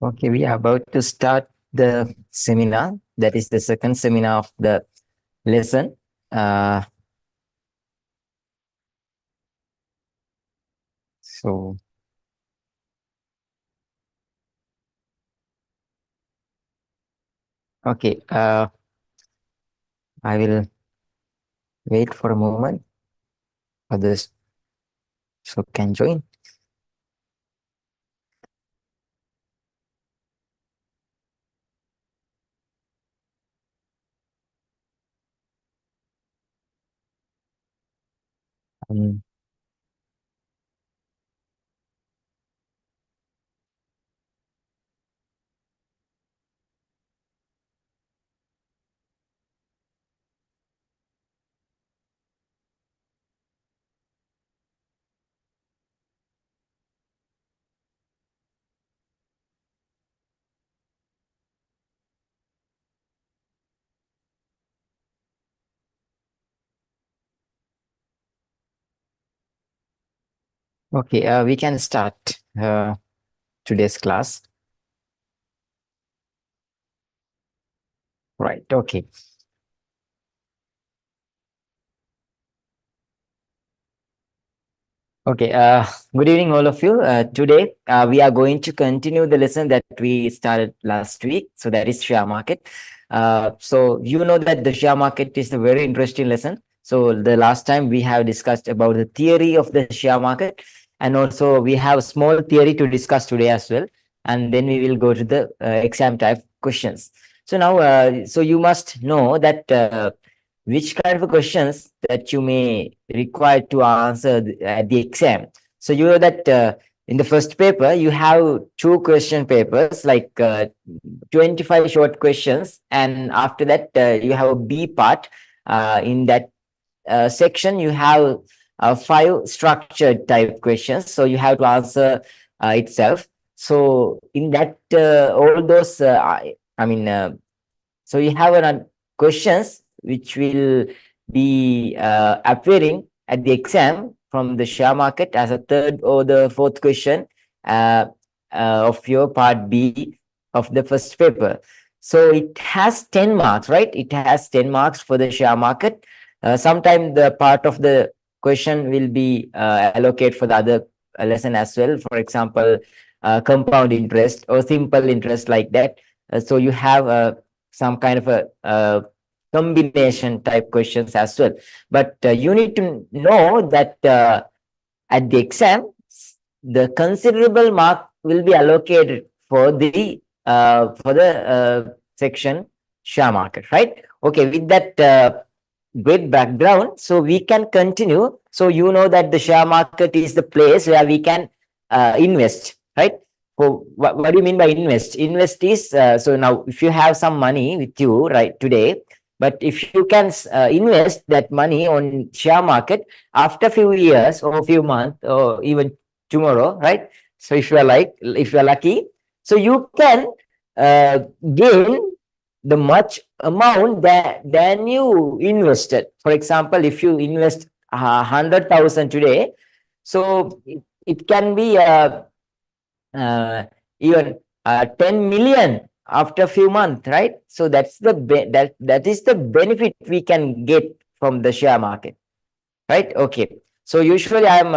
Okay, we are about to start the seminar. That is the second seminar of the lesson. So, okay, I will wait for a moment. Others so can join. Um, okay, we can start today's class. Right. Okay. Okay, good evening, all of you. Today, we are going to continue the lesson that we started last week. So that is share market. So you know that the share market is a very interesting lesson. So the last time we have discussed about the theory of the share market, and also we have a small theory to discuss today as well. And then we will go to the exam type questions. So now, so you must know that which kind of questions that you may require to answer at the exam. So you know that in the first paper you have two question papers like 25 short questions, and after that you have a B part. In that section you have five structured type questions, so you have to answer itself. So in that all those I mean so you have questions which will be appearing at the exam from the share market as a third or the fourth question uh, of your part B of the first paper. So it has 10 marks, right? It has 10 marks for the share market. Sometimes the part of the question will be allocated for the other lesson as well. For example, compound interest or simple interest like that. So you have some kind of a combination type questions as well. But you need to know that at the exam, the considerable mark will be allocated for the section share market, right? Okay, with that great background, so we can continue. So you know that the share market is the place where we can invest, right? So what do you mean by invest? Invest is so now if you have some money with you right today, but if you can invest that money on share market after few years or few months or even tomorrow, right? So if you are if you are lucky, so you can uh, gain the much amount that than you invested. For example, if you invest 100,000 today, so it can be uh, even 10 million after a few months, right? So that's the that is the benefit we can get from the share market, right? Okay, so usually I'm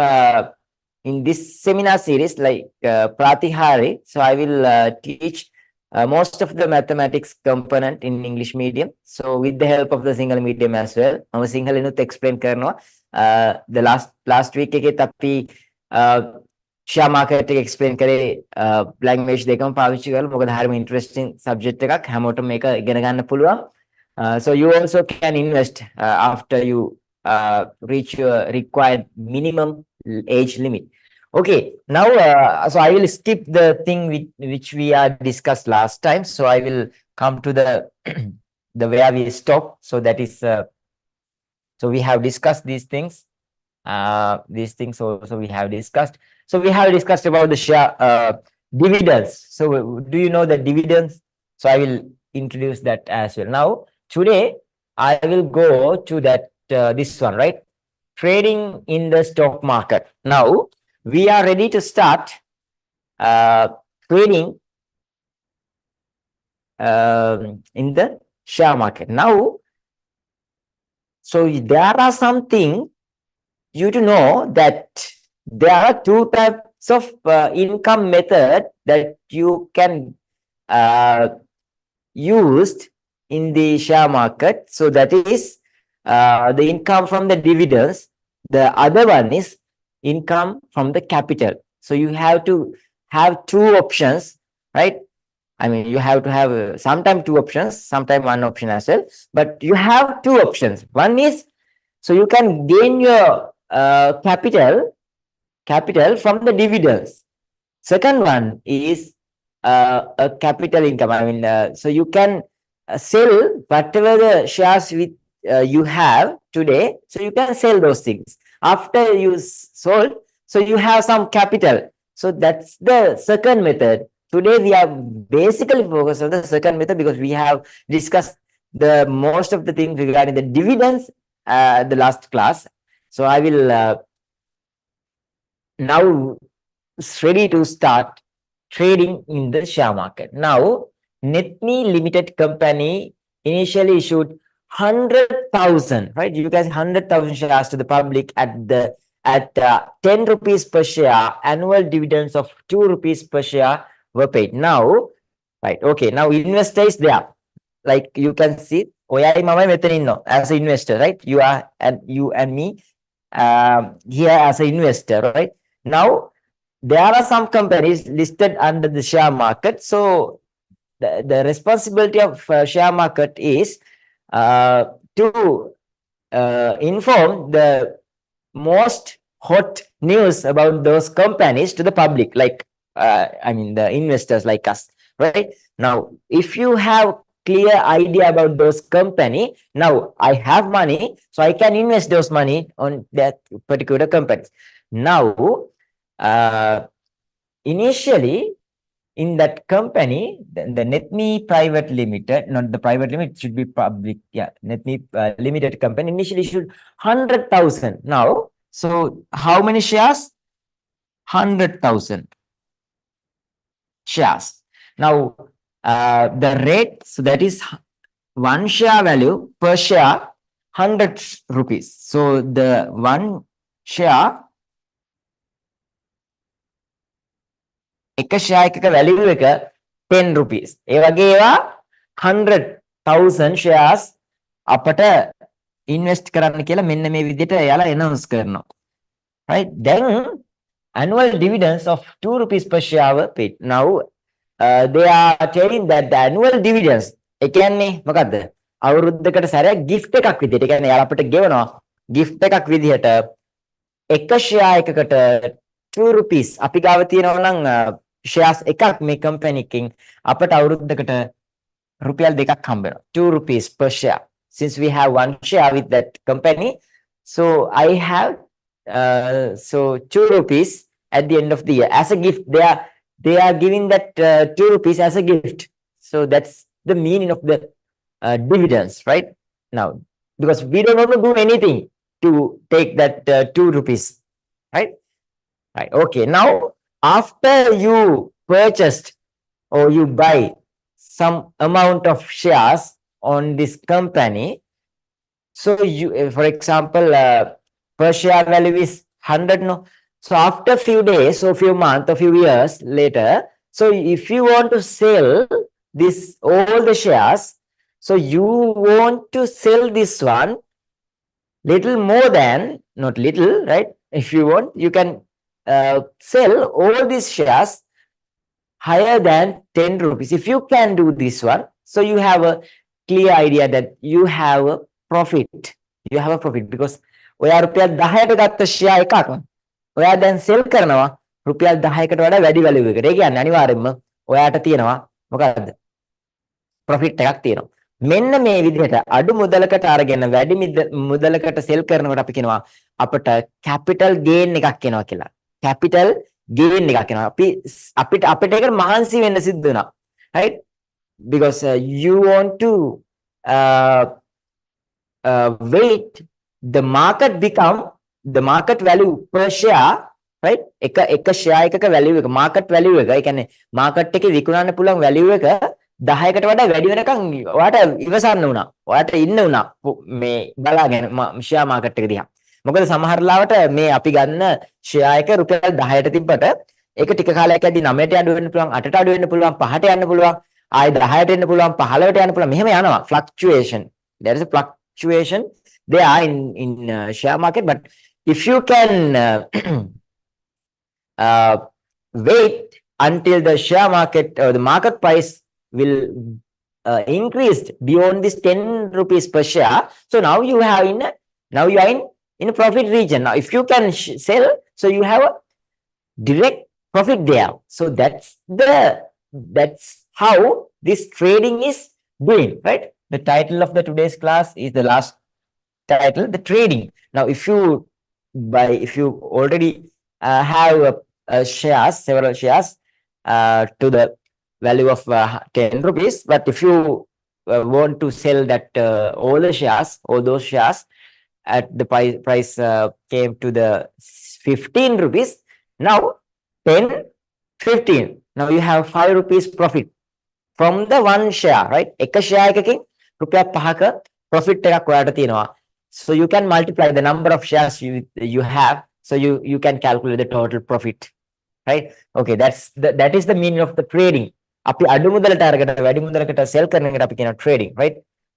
in this seminar series like Pratihari, so I will teach most of the mathematics component in English medium. So with the help of the single medium as well, I was single enough to explain කරනවා. The last week එකෙත් අපි share market එක explain කරේ language දෙකම පාවිච්චි කරලා. මොකද හරිම interesting subject එකක්, හැමෝටම මේක ඉගෙන ගන්න පුළුවන්. So you also can invest after you reach your required minimum age limit. Okay, now so I will skip the thing which we are discussed last time. So I will come to the the where we stop. So that is so we have discussed these things. These things also we have discussed. So we have discussed about the share dividends. So do you know the dividends? So I will introduce that as well. Now today I will go to that this one, right? Trading in the stock market. Now we are ready to start trading in the share market. Now, so there are something you to know that there are two types of income method that you can used in the share market. So that is the income from the dividends. The other one is income from the capital. So you have to have two options, right? I mean, you have to have sometimes two options, sometimes one option as well. But you have two options. One is so you can gain your capital from the dividends. Second one is a capital income. I mean, so you can sell whatever the shares with you have today. So you can sell those things after you sold. So you have some capital. So that's the second method. Today we are basically focused on the second method because we have discussed the most of the things regarding the dividends the last class. So I will now ready to start trading in the share market. Now, Netme Limited Company initially issued 100,000, right? You guys 100,000 shares to the public at 10 rupees per share. Annual dividends of 2 rupees per share were paid. Now, right? Okay, now investor is there. Like you can see, as an investor, right? You and me here as an investor, right? Now there are some companies listed under the share market. So the responsibility of share market is to inform the most hot news about those companies to the public, like I mean the investors like us, right? Now, if you have clear idea about those company, now I have money, so I can invest those money on that particular companies. Now, initially in that company, the Netme Private Limited, not the private limit, should be public. Yeah, Netme Limited Company initially issued 100,000. Now, so how many shares? 100,000 shares. Now, the rate, so that is one share value per share, 100 rupees. So the one share එක share එකක value එක 10 rupees. ඒ වගේ ඒවා 100,000 shares අපට invest කරන්න කියලා මෙන්න මේ විදිහට එයාලා announce කරනවා. Right? Then annual dividends of 2 rupees per share were paid. Now they are telling that the annual dividends ඒ කියන්නේ මොකද්ද? අවුරුද්දකට සැරයක් gift එකක් විදිහට. ඒ කියන්නේ එයාලා අපිට ගෙවනවා gift එකක් විදිහට එක share එකකට 2 rupees අපි ගාව තියෙනවා නම් shares එකක් මේ company එකකින් අපට අවුරුද්දකට රුපියල් දෙකක් හම්බ වෙනවා 2 rupees per share. Since we have one share with that company, so I have so 2 rupees at the end of the year as a gift. They are giving that 2 rupees as a gift. So that's the meaning of the dividends, right? Now, because we don't want to do anything to take that 2 rupees, right? Right. Okay. Now, after you purchased or you buy some amount of shares on this company, so you, for example, per share value is 100. No. So after few days or few months or few years later, so if you want to sell this all the shares, so you want to sell this one little more than, not little, right? If you want, you can sell all these shares higher than 10 rupees. If you can do this one, so you have a clear idea that you have a profit. You have a profit because ඔයා රුපියල් 10ට ගත්ත share එකක් ඔයා දැන් sell කරනවා රුපියල් 10කට වඩා වැඩි value එකකට. ඒ කියන්නේ අනිවාර්යයෙන්ම ඔයාට තියෙනවා මොකක්ද? profit එකක් තියෙනවා. මෙන්න මේ විදිහට අඩු මුදලකට අරගෙන වැඩි මුදලකට sell කරනකොට අපි කියනවා අපට capital gain එකක් එනවා කියලා. capital gain එකක් එනවා. අපිට ඒක මහන්සි වෙන්න සිද්ධ වෙනවා. Right? Because you want to wait the market become the market value per share, right? එක share එකක value එක market value එක. ඒ කියන්නේ market එකේ විකුණන්න පුළුවන් value එක 10කට වඩා වැඩි වෙනකන් ඔයාලට ඉවසන්න වුණා. ඔයාලට ඉන්න වුණා මේ බලාගෙන ෂෙයා මාකට් එක දිහා. මොකද සමහර ලාවට මේ අපි ගන්න ෂෙයා එක රුපියල් 10ට තිබ්බට ඒක ටික කාලයක් යද්දී 9ට අඩු වෙන්න පුළුවන්, 8ට අඩු වෙන්න පුළුවන්, 5ට යන්න පුළුවන්, ආයෙ 10ට එන්න පුළුවන්, 15ට යන්න පුළුවන්. මෙහෙම යනවා. Fluctuation. There is a fluctuation there in share market, but if you can wait until the share market or the market price will increased beyond this 10 rupees per share. So now you have now you are in a profit region. Now if you can sell, so you have a direct profit there. So that's how this trading is doing, right? The title of the today's class is the last title, the trading. Now if you already have shares, several shares to the value of 10 rupees, but if you want to sell that all those shares at the price came to the 15 rupees, now 10, 15, now you have 5 rupees profit from the one share, right? එක share එකකින් රුපියල් 5ක profit එකක් ඔයාලට තියෙනවා. So you can multiply the number of shares you have, so you can calculate the total profit, right? Okay, that is the meaning of the trading. අපි අඩු මුදලට අරගෙන වැඩි මුදලකට sell කරන එකට අපි කියනවා trading, right?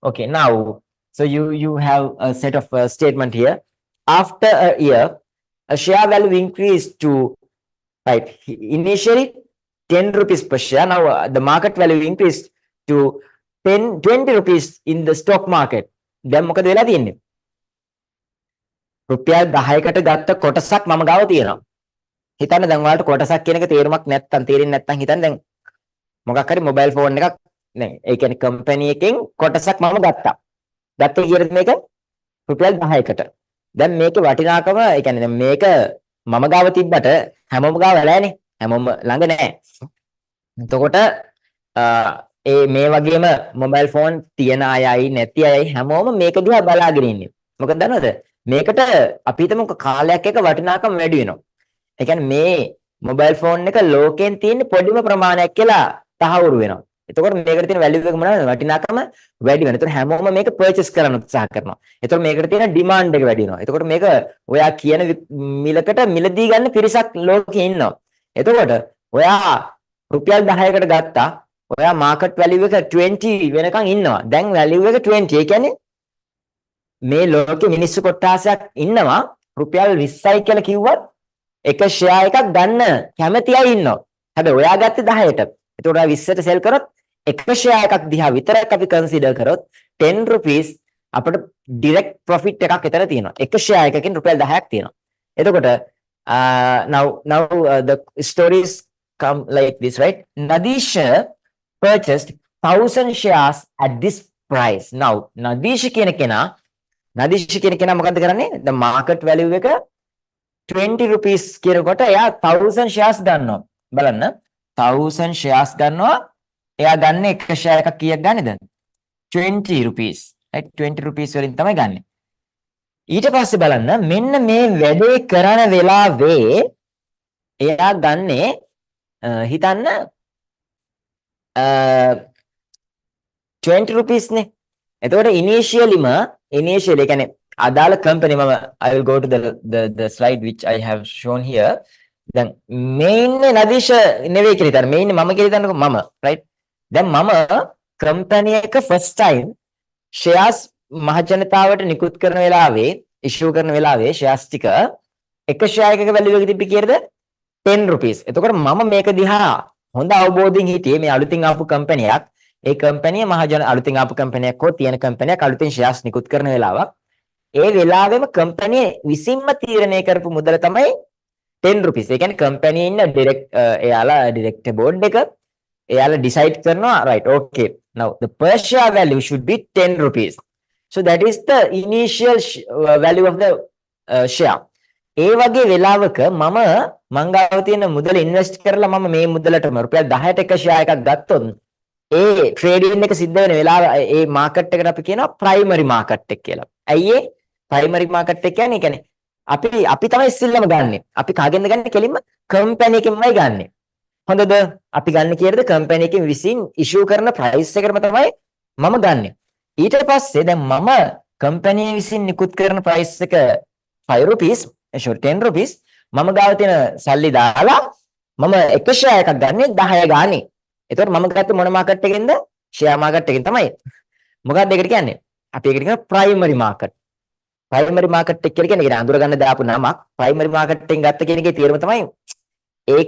Okay, now so you have a set of statement here. After a year, a share value increased to, right, initially 10 rupees per share. Now the market value increased to 20 rupees in the stock market. දැන් මොකද වෙලා තියෙන්නේ? රුපියල් 10කට ගත්ත කොටසක් මම ගාව තියෙනවා. හිතන්න දැන් ඔයාලට කොටසක් කියන එක තේරුමක් නැත්තම් තේරෙන්නේ නැත්තම් හිතන්න දැන් මොකක් හරි මොබයිල් ෆෝන් එකක් නේ. ඒ කියන්නේ කම්පැනි එකෙන් කොටසක් මම ගත්තා. ගත්තේ කීයද මේක? රුපියල් 10කට. දැන් මේකේ වටිනාකම, ඒ කියන්නේ දැන් මේක මම ගාව තිබ්බට හැමෝම ගාව නැහැනේ. හැමෝම ළඟ නැහැ. එතකොට ඒ මේ වගේම මොබයිල් ෆෝන් තියන අයයි නැති අයයි හැමෝම මේක දිහා බලාගෙන ඉන්නේ. මොකද දන්නවද? මේකට අපි හිතමුකෝ කාලයක් එක වටිනාකම වැඩි වෙනවා. ඒ කියන්නේ මේ මොබයිල් ෆෝන් එක ලෝකෙන් තියෙන පොඩිම ප්‍රමාණයක් කියලා තහවුරු වෙනවා. එතකොට මේකට තියෙන වැලියු එක මොනවද? වටිනාකම වැඩි වෙනවා. එතකොට හැමෝම මේක පර්චේස් කරන්න උත්සාහ කරනවා. එතකොට මේකට තියෙන ඩිමාන්ඩ් එක වැඩි වෙනවා. එතකොට මේක ඔයා කියන මිලකට මිලදී ගන්න පිරිසක් ලෝකේ ඉන්නවා. එතකොට ඔයා රුපියල් 10කට ගත්තා. ඔයා මාකට් වැලියු එක 20 වෙනකන් ඉන්නවා. දැන් වැලියු එක 20. ඒ කියන්නේ මේ ලෝකෙ මිනිස්සු කොට්ටාසයක් ඉන්නවා රුපියල් 20යි කියලා කිව්වත් එක ෂෙයා එකක් ගන්න කැමති අය ඉන්නවා. හැබැයි ඔයා ගත්තේ 10ට. එතකොට ඔයා 20ට සෙල් කරොත් එක ෂෙයා එකක් දිහා විතරක් අපි කන්සිඩර් කරොත් 10 rupees අපිට ඩිරෙක්ට් ප්‍රොෆිට් එකක් එතන තියෙනවා. එක ෂෙයා එකකින් රුපියල් 10ක් තියෙනවා. එතකොට now the stories come like this, right? Nadisha purchased 1000 shares at this price. Now Nadisha කියන කෙනා මොකද්ද කරන්නේ? The market value එක 20 rupees කියනකොට එයා 1000 shares ගන්නවා. බලන්න 1000 shares ගන්නවා. එයා ගන්න එක share එකක් කීයක් ගන්නද? 20 rupees. right? 20 rupees වලින් තමයි ගන්නෙ. ඊට පස්සේ බලන්න මෙන්න මේ වැඩේ කරන වෙලාවේ එයා ගන්නේ හිතන්න 20 rupees නේ. එතකොට initially කියන්නේ අදාළ company I will go to the slide which I have shown here. දැන් main නදීෂ නෙවෙයි කියලා හිතන්න. main මම කියලා හිතන්නකො මම, right? දැන් මම company එක first time shares මහ ජනතාවට නිකුත් කරන වෙලාවේ issue කරන වෙලාවේ shares ටික එක share එකක value එක තිබ්බේ කීයද? 10 rupees. එතකොට මම මේක දිහා හොඳ අවබෝධයෙන් හිටියේ මේ අලුතින් ආපු company එකක්. ඒ company අලුතින් ආපු company එකක් හෝ තියෙන company එකක් අලුතින් shares නිකුත් කරන වෙලාවක්. ඒ වෙලාවෙම company විසින්ම තීරණය කරපු මුදල තමයි 10 rupees. ඒ කියන්නේ company ඉන්න එයාලා director board එක එයාලා decide කරනවා, right, okay, now the per share value should be 10 rupees. So that is the initial value of the share. ඒ වගේ වෙලාවක මං ගාව තියෙන මුදල ඉන්වෙස්ට් කරලා මම මේ මුදලටම රුපියල් 10ට එක ෂෙයා එකක් ගත්තොත් ඒ ට්‍රේඩින් එක සිද්ධ වෙන වෙලාව ඒ මාකට් එකට අපි කියනවා ප්‍රයිමරි මාකට් එක කියලා. ඇයි ඒ ප්‍රයිමරි මාකට් එක කියන්නේ අපි තමයි ඉස්සෙල්ලම ගන්නෙ. අපි කාගෙන්ද ගන්නෙ? කෙලින්ම කම්පැනි එකෙන්මයි ගන්නෙ. හොඳද? අපි ගන්න කීයටද? කම්පැනි එකෙන් විසින් ඉෂුව කරන ප්‍රයිස් එකටම තමයි මම ගන්නෙ. ඊට පස්සේ දැන් මම කම්පැනි විසින් නිකුත් කරන ප්‍රයිස් එක 5 rupees, sorry 10 rupees මම ගාව තියෙන සල්ලි දාලා මම එක ෂෙයා එකක් ගන්නෙ 10 ගානේ. එතකොට මම ගත්තේ මොන මාකට් එකෙන්ද? ෂෙයා මාකට් එකෙන් තමයි. මොකක්ද ඒකට කියන්නේ? අපි ඒකට කියන ප්‍රයිමරි මාකට්. ප්‍රයිමරි මාකට් එක කියලා කියන්නේ අඳුර ගන්න දාපු නමක්. ප්‍රයිමරි මාකට් එකෙන් ගත්ත කියන එකේ තේරුම තමයි ඒ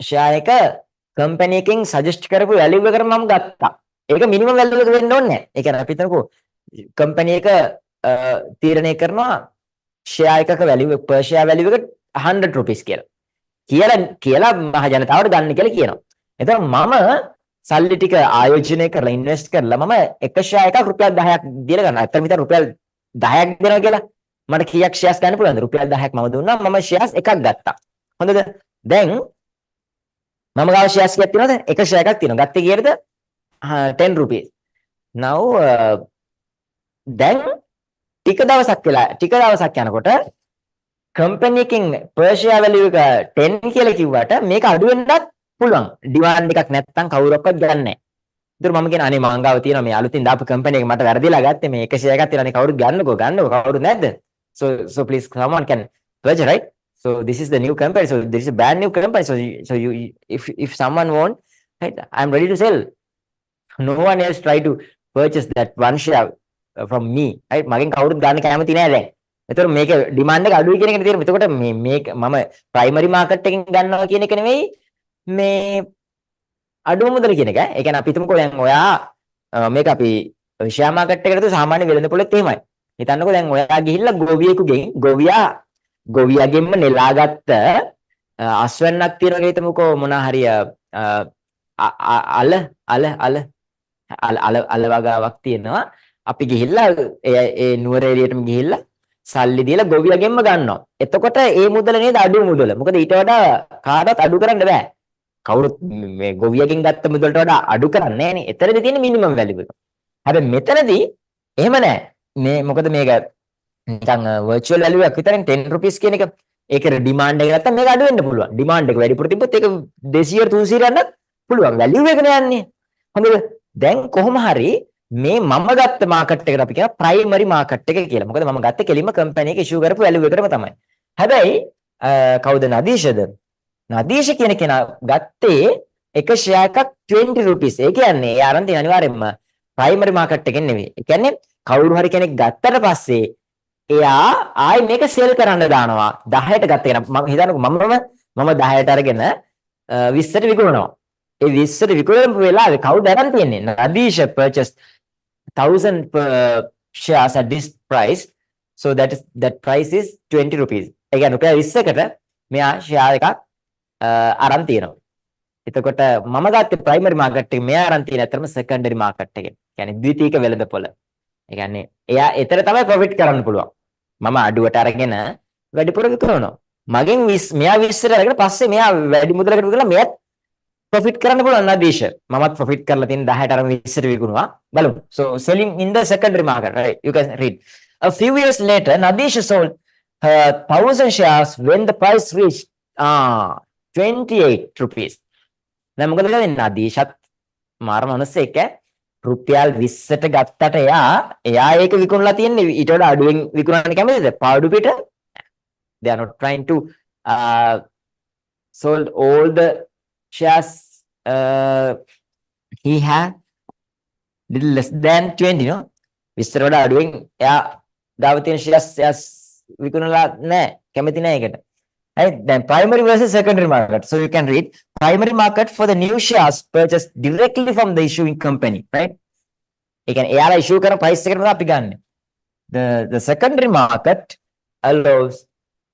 ෂෙයා එක කම්පැනි එකෙන් සජෙස්ට් කරපු වැලියු එකට මම ගත්තා. ඒක මිනිමම් වැලියු එක වෙන්න ඕනේ නැහැ. ඒ කියන්නේ අපි හිතමුකෝ කම්පැනි එක තීරණය කරනවා ෂෙයා එකක වැලියු per share වැලියු එක 100 rupees කියලා මහ ජනතාවට ගන්න කියලා කියනවා. එතකොට මම සල්ලි ටික ආයෝජනය කරලා ඉන්වෙස්ට් කරලා මම එක ෂෙයා එකක් රුපියල් 10ක් දීලා ගන්නවා. අතන විතර රුපියල් 10ක් දෙනවා කියලා මට කීයක් ෂෙයාර්ස් ගන්න පුළුවන්ද? රුපියල් 10ක් මම දුන්නා. මම ෂෙයාර්ස් එකක් ගත්තා. හොඳද? දැන් මම ගාව ෂෙයාර්ස් කීයක් තියෙනවද? එක ෂෙයා එකක් තියෙනවා. ගත්තේ කීයටද? 10 rupees. now දැන් ටික දවසක් යනකොට කම්පැනි එකකින් per share value එක 10 කියලා කිව්වට මේක අඩු වෙන්නත් පුළුවන්. ඩිමාන්ඩ් එකක් නැත්තම් කවුරක්වත් ගන්නෑ නැහැ. ඒතර මම කියන අනේ මං ගාව තියෙනවා මේ අලුතින් දාපු කම්පැනි එක මට වැරදිලා ගත්තේ මේ එක ෂෙයා එකක් තියෙනවා නේ කවුරුත් ගන්නකෝ කවුරුත් නැද්ද? So please someone can purchase, right? So this is the new company. So this is a brand new company. So you if someone want, right? I'm ready to sell. No one else try to purchase that one share from me, right? මගෙන් කවුරුත් ගන්න කැමති නෑ දැන්. ඒතර මේක demand එක අඩුයි කියන එකනේ තේරෙන්නේ. එතකොට මේක මම ප්‍රයිමරි මාකට් එකෙන් ගන්නවා කියන එක නෙවෙයි මේ අඩුම මුදල කියන එක. ඒ කියන්නේ අපි හිතමුකෝ දැන් ඔයා මේක අපි ෂෙයා මාකට් එකකට සාමාන්‍ය වෙළඳ පොලෙත් එහෙමයි. හිතන්නකෝ දැන් ඔයා ගිහිල්ලා ගොවියාගෙන්ම නෙලාගත්ත අස්වැන්නක් තියෙනවා කියලා හිතමුකෝ මොන හරි අල වගාවක් තියෙනවා. අපි ගිහිල්ලා ඒ නුවර එළියටම ගිහිල්ලා සල්ලි දීලා ගොවියාගෙන්ම ගන්නවා. එතකොට ඒ මුදල නේද අඩු මුදල. මොකද ඊට වඩා කාටවත් අඩු කරන්න බෑ. කවුරුත් මේ ගොවියකින් ගත්ත මුදලට වඩා අඩු කරන්නේ නැහැ නේ. එතරම්ද තියෙන මිනිමම් වැලියු එක. හැබැයි මෙතනදී එහෙම නැහැ. මේ මොකද මේක නිකන් virtual value එකක් විතරනේ 10 rupees කියන එක. ඒකේ ඩිමාන්ඩ් එක නැත්තම් මේක අඩු වෙන්න පුළුවන්. ඩිමාන්ඩ් එක වැඩිපුර තිබ්බොත් ඒක 200 300 යන්නත් පුළුවන්. වැලියු එකනේ යන්නේ. හොඳද? දැන් කොහොම හරි මේ මම ගත්ත මාකට් එකට අපි කියන ප්‍රයිමරි මාකට් එක කියලා. මොකද මම ගත්තේ කෙලින්ම කම්පැනි එක ඉෂුව කරපු වැලියු එකටම තමයි. හැබැයි කවුද නදීෂද? නදීෂ කියන කෙනා ගත්තේ එක ෂෙයා එකක් 20 rupees. ඒ කියන්නේ ඒ අරන් තියෙන අනිවාර්යයෙන්ම ප්‍රයිමරි මාකට් එකෙන් නෙවෙයි. ඒ කියන්නේ කවුරු හරි කෙනෙක් ගත්තට පස්සේ එයා ආයි මේක සෙල් කරන්න දානවා. 10ට ගත්ත කෙනා මම හිතන්නකෝ මම 10ට අරගෙන 20ට විකුණනවා. ඒ 20ට විකුණන වෙලාවේ කවුද අරන් තියන්නේ? නදීෂ purchased 1000 shares at this price. So that price is 20 rupees. ඒ කියන්නේ රුපියල් 20කට මෙයා ෂෙයා එකක් අරන් තියෙනවා. එතකොට මම ගත්තේ ප්‍රයිමරි මාකට් එකේ මෙයා අරන් තියෙන අතරම සෙකන්ඩරි මාකට් එකේ. කියන්නේ ද්විතීයික වෙළඳපොළ. ඒ කියන්නේ එයා එතන තමයි ප්‍රොෆිට් කරන්න පුළුවන්. මම අඩුවට අරගෙන වැඩිපුර විකුණනවා. මගෙන් 20 මෙයා 20ට අරගෙන පස්සේ මෙයා වැඩි මුදලකට විකුණලා මෙයාත් ප්‍රොෆිට් කරන්න පුළුවන් නදීෂ. මමත් ප්‍රොෆිට් කරලා තියෙන 10ට අරන් 20ට විකුණුවා. බලමු. So selling in the secondary market, right? You can read. A few years later, Nadisha sold her 1000 shares when the price reached 28 rupees. දැන් මොකද කරන්නේ? නදීෂත් මාර මිනිස්සෙක් රුපියල් 20ට ගත්තට එයා ඒක විකුණලා තියන්නේ ඊට වඩා අඩුවෙන් විකුණන්න කැමතිද? පාඩු පිට. They are not trying to sold all the shares he had little less than 20, no? 20ට වඩා අඩුවෙන් එයා ගාව තියෙන shares විකුණලා නැහැ. කැමති නැහැ ඒකට. Right? Then primary versus secondary market. So you can read primary market for the new shares purchased directly from the issuing company, right? ඒ කියන්නේ එයාලා issue කරන price එකකට තමයි අපි ගන්න. The secondary market allows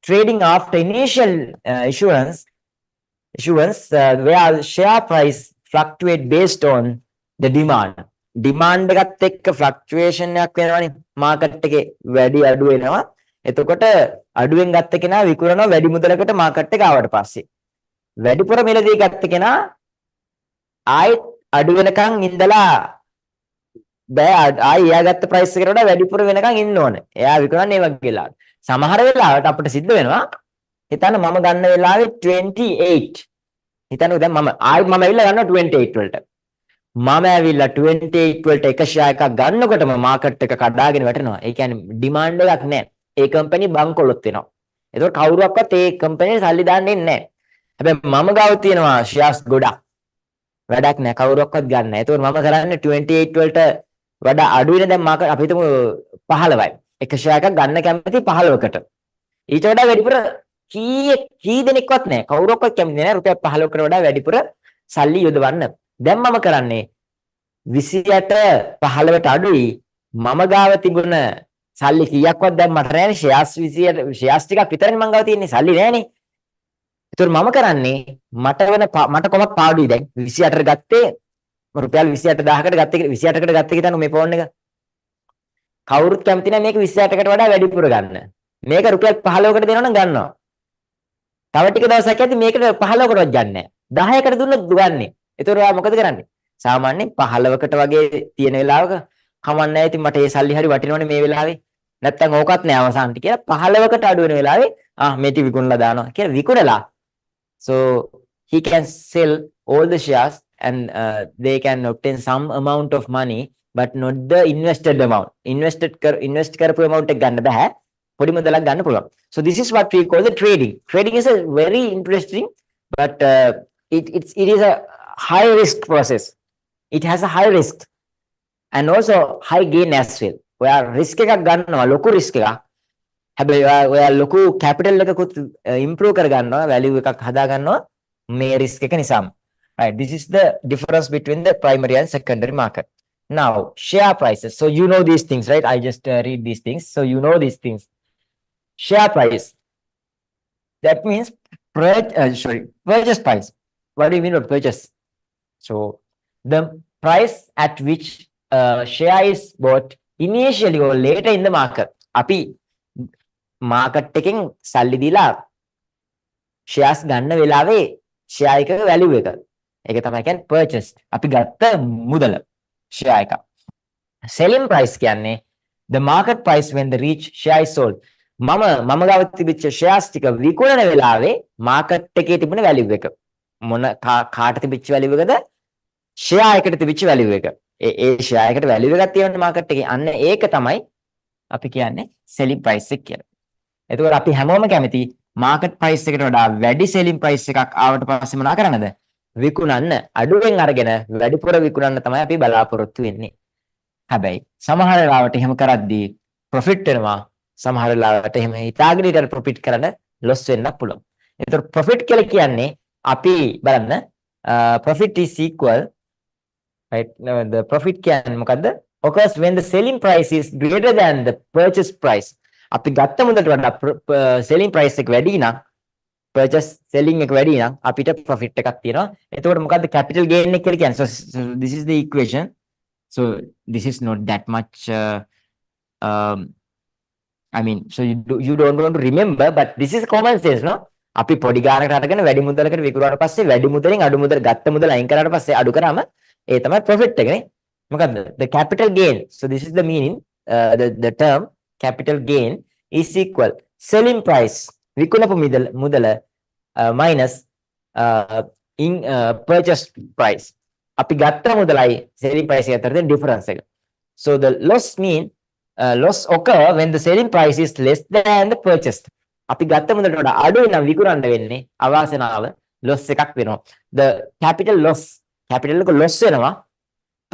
trading after initial issuance where share price fluctuate based on the demand. Demand එකත් එක්ක fluctuation එකක් වෙනවනේ. market එකේ වැඩි අඩු වෙනවා. එතකොට අඩුවෙන් ගත්ත කෙනා විකුණනවා වැඩි මුදලකට මාකට් එක ආවට පස්සේ. වැඩිපුර මිලදී ගත්ත කෙනා ආයෙත් අඩු වෙනකන් ඉඳලා බෑ ආයෙ එයා ගත්ත ප්‍රයිස් එකට වඩා වැඩිපුර වෙනකන් ඉන්න ඕනේ. එයා විකුණන්නේ ඒ වගේ වෙලාවට. සමහර වෙලාවට අපිට සිද්ධ වෙනවා හිතන්න මම ගන්න වෙලාවේ 28. හිතන්නකෝ දැන් මම ඇවිල්ලා ගන්නවා 28 වලට. මම ඇවිල්ලා 28 වලට එක ෂෙයා එකක් ගන්නකොටම මාකට් එක කඩාගෙන වැටෙනවා. ඒ කියන්නේ ඩිමාන්ඩ් එකක් නැහැ. ඒ කම්පැනි බංකොලොත් වෙනවා. ඒතකොට කවුරුවක්වත් ඒ කම්පැනිට සල්ලි දාන්නේ නැහැ. හැබැයි මම ගාව තියෙනවා ෂෙයාර්ස් ගොඩක්. වැඩක් නැහැ. කවුරුවක්වත් ගන්න නැහැ. ඒතකොට මම කරන්නේ 28 වලට වඩා අඩු වෙන දැන් මාකට් අපි හිතමු 15යි. එක ෂෙයා එකක් ගන්න කැමති 15කට. ඊට වඩා වැඩිපුර කී දෙනෙක්වත් නැහැ. කවුරක්වත් කැමති නැහැ රුපියල් 15කට වඩා වැඩිපුර සල්ලි යොදවන්න. දැන් මම කරන්නේ 28 15ට අඩුයි. මම ගාව තිබුණ සල්ලි කීයක්වත් දැන් මට නැහැනේ. ෂෙයාර්ස් 28 ෂෙයාර්ස් ටිකක් විතරනේ මම ගාව තියෙන්නේ. සල්ලි නැහැනේ. ඒතකොට මම කරන්නේ මට කොහොමද පාඩුයි දැන් 28ට ගත්තේ රුපියල් 28000කට ගත්තේ 28කට ගත්තේ හිතන්න මේ ෆෝන් එක. කවුරුත් කැමති නැහැ මේක 28කට වඩා වැඩිපුර ගන්න. මේක රුපියල් 15කට දෙනවා නම් ගන්නවා. තව ටික දවසක් යද්දි මේකට 15කටවත් ගන්නෑ. 10කට දුන්නොත් ගන්නෙ. ඒතකොට ඔයා මොකද කරන්නේ? සාමාන්‍යයෙන් 15කට වගේ තියෙන වෙලාවක කමන්නේ ඉතින් මට ඒ සල්ලි හරි වටිනවනේ මේ වෙලාවේ. නැත්තම් ඕකත් නෑ අවසානට කියලා 15කට අඩු වෙන වෙලාවේ මේ ටික විකුණලා දානවා කියලා විකුණලා. So he can sell all the shares and they can obtain some amount of money but not the invested amount. invest කරපු amount එක ගන්න බෑ. පොඩි මුදලක් ගන්න පුළුවන්. So this is what we call the trading. Trading is a very interesting but it is a high risk process. It has a high risk and also high gain as well. ඔයා risk එකක් ගන්නවා ලොකු risk එකක්. හැබැයි ඔයා ලොකු capital එකකුත් improve කර ගන්නවා value එකක් හදා ගන්නවා මේ risk එක නිසාම. Right, this is the difference between the primary and secondary market. Now share prices. So you know these things, right? I just read these things. So you know these things. Share price. That means purchase price. What do you mean by purchase? So the price at which share is bought initially or later in the market. අපි market එකෙන් සල්ලි දීලා shares ගන්න වෙලාවේ share එකක value එක. ඒක තමයි කියන්නේ purchase. අපි ගත්ත මුදල share එක. Selling price කියන්නේ the market price when the reach share is sold. මම ගාව තිබිච්ච shares ටික විකුණන වෙලාවේ market එකේ තිබුණ value එක. මොන කාට තිබිච්ච value එකද? share එකට තිබිච්ච value එක. ඒ share එකට value එකක් තියෙනවා market එකේ. අන්න ඒක තමයි අපි කියන්නේ selling price එක කියලා. එතකොට අපි හැමෝම කැමති market price එකට වඩා වැඩි selling price එකක් ආවට පස්සේ මොනා කරන්නද? විකුණන්න. අඩුවෙන් අරගෙන වැඩිපුර විකුණන්න තමයි අපි බලාපොරොත්තු වෙන්නේ. හැබැයි සමහර වෙලාවට එහෙම කරද්දී profit වෙනවා. සමහර වෙලාවට එහෙම හිතාගෙන ඊට profit කරන්න loss වෙන්නත් පුළුවන්. එතකොට profit කියලා කියන්නේ අපි බලන්න profit is equal, right? The profit කියන්නේ මොකද්ද? Occurs when the selling price is greater than the purchase price. අපි ගත්ත මුදලට වඩා selling price එක වැඩි නම් purchase selling එක වැඩි නම් අපිට profit එකක් තියෙනවා. එතකොට මොකද්ද capital gain එක කියලා කියන්නේ? So this is the equation. So this is not that much I mean, so you don't want to remember, but this is common sense, no? අපි පොඩි ගානකට අරගෙන වැඩි මුදලකට විකුණුවාට පස්සේ වැඩි මුදලෙන් අඩු මුදල ගත්ත මුදල අයින් කරාට පස්සේ අඩු කරාම ඒ තමයි profit එක නේ. මොකද්ද? The capital gain. So this is the meaning, the term capital gain is equal selling price විකුණපු මුදල minus in purchase price. අපි ගත්ත මුදලයි selling price එක අතර තියෙන difference එක. So the loss loss occur when the selling price is less than the purchased. අපි ගත්ත මුදලට වඩා අඩුයි නම් විකුණන්න වෙන්නේ අවාසනාව loss එකක් වෙනවා. The capital එක loss වෙනවා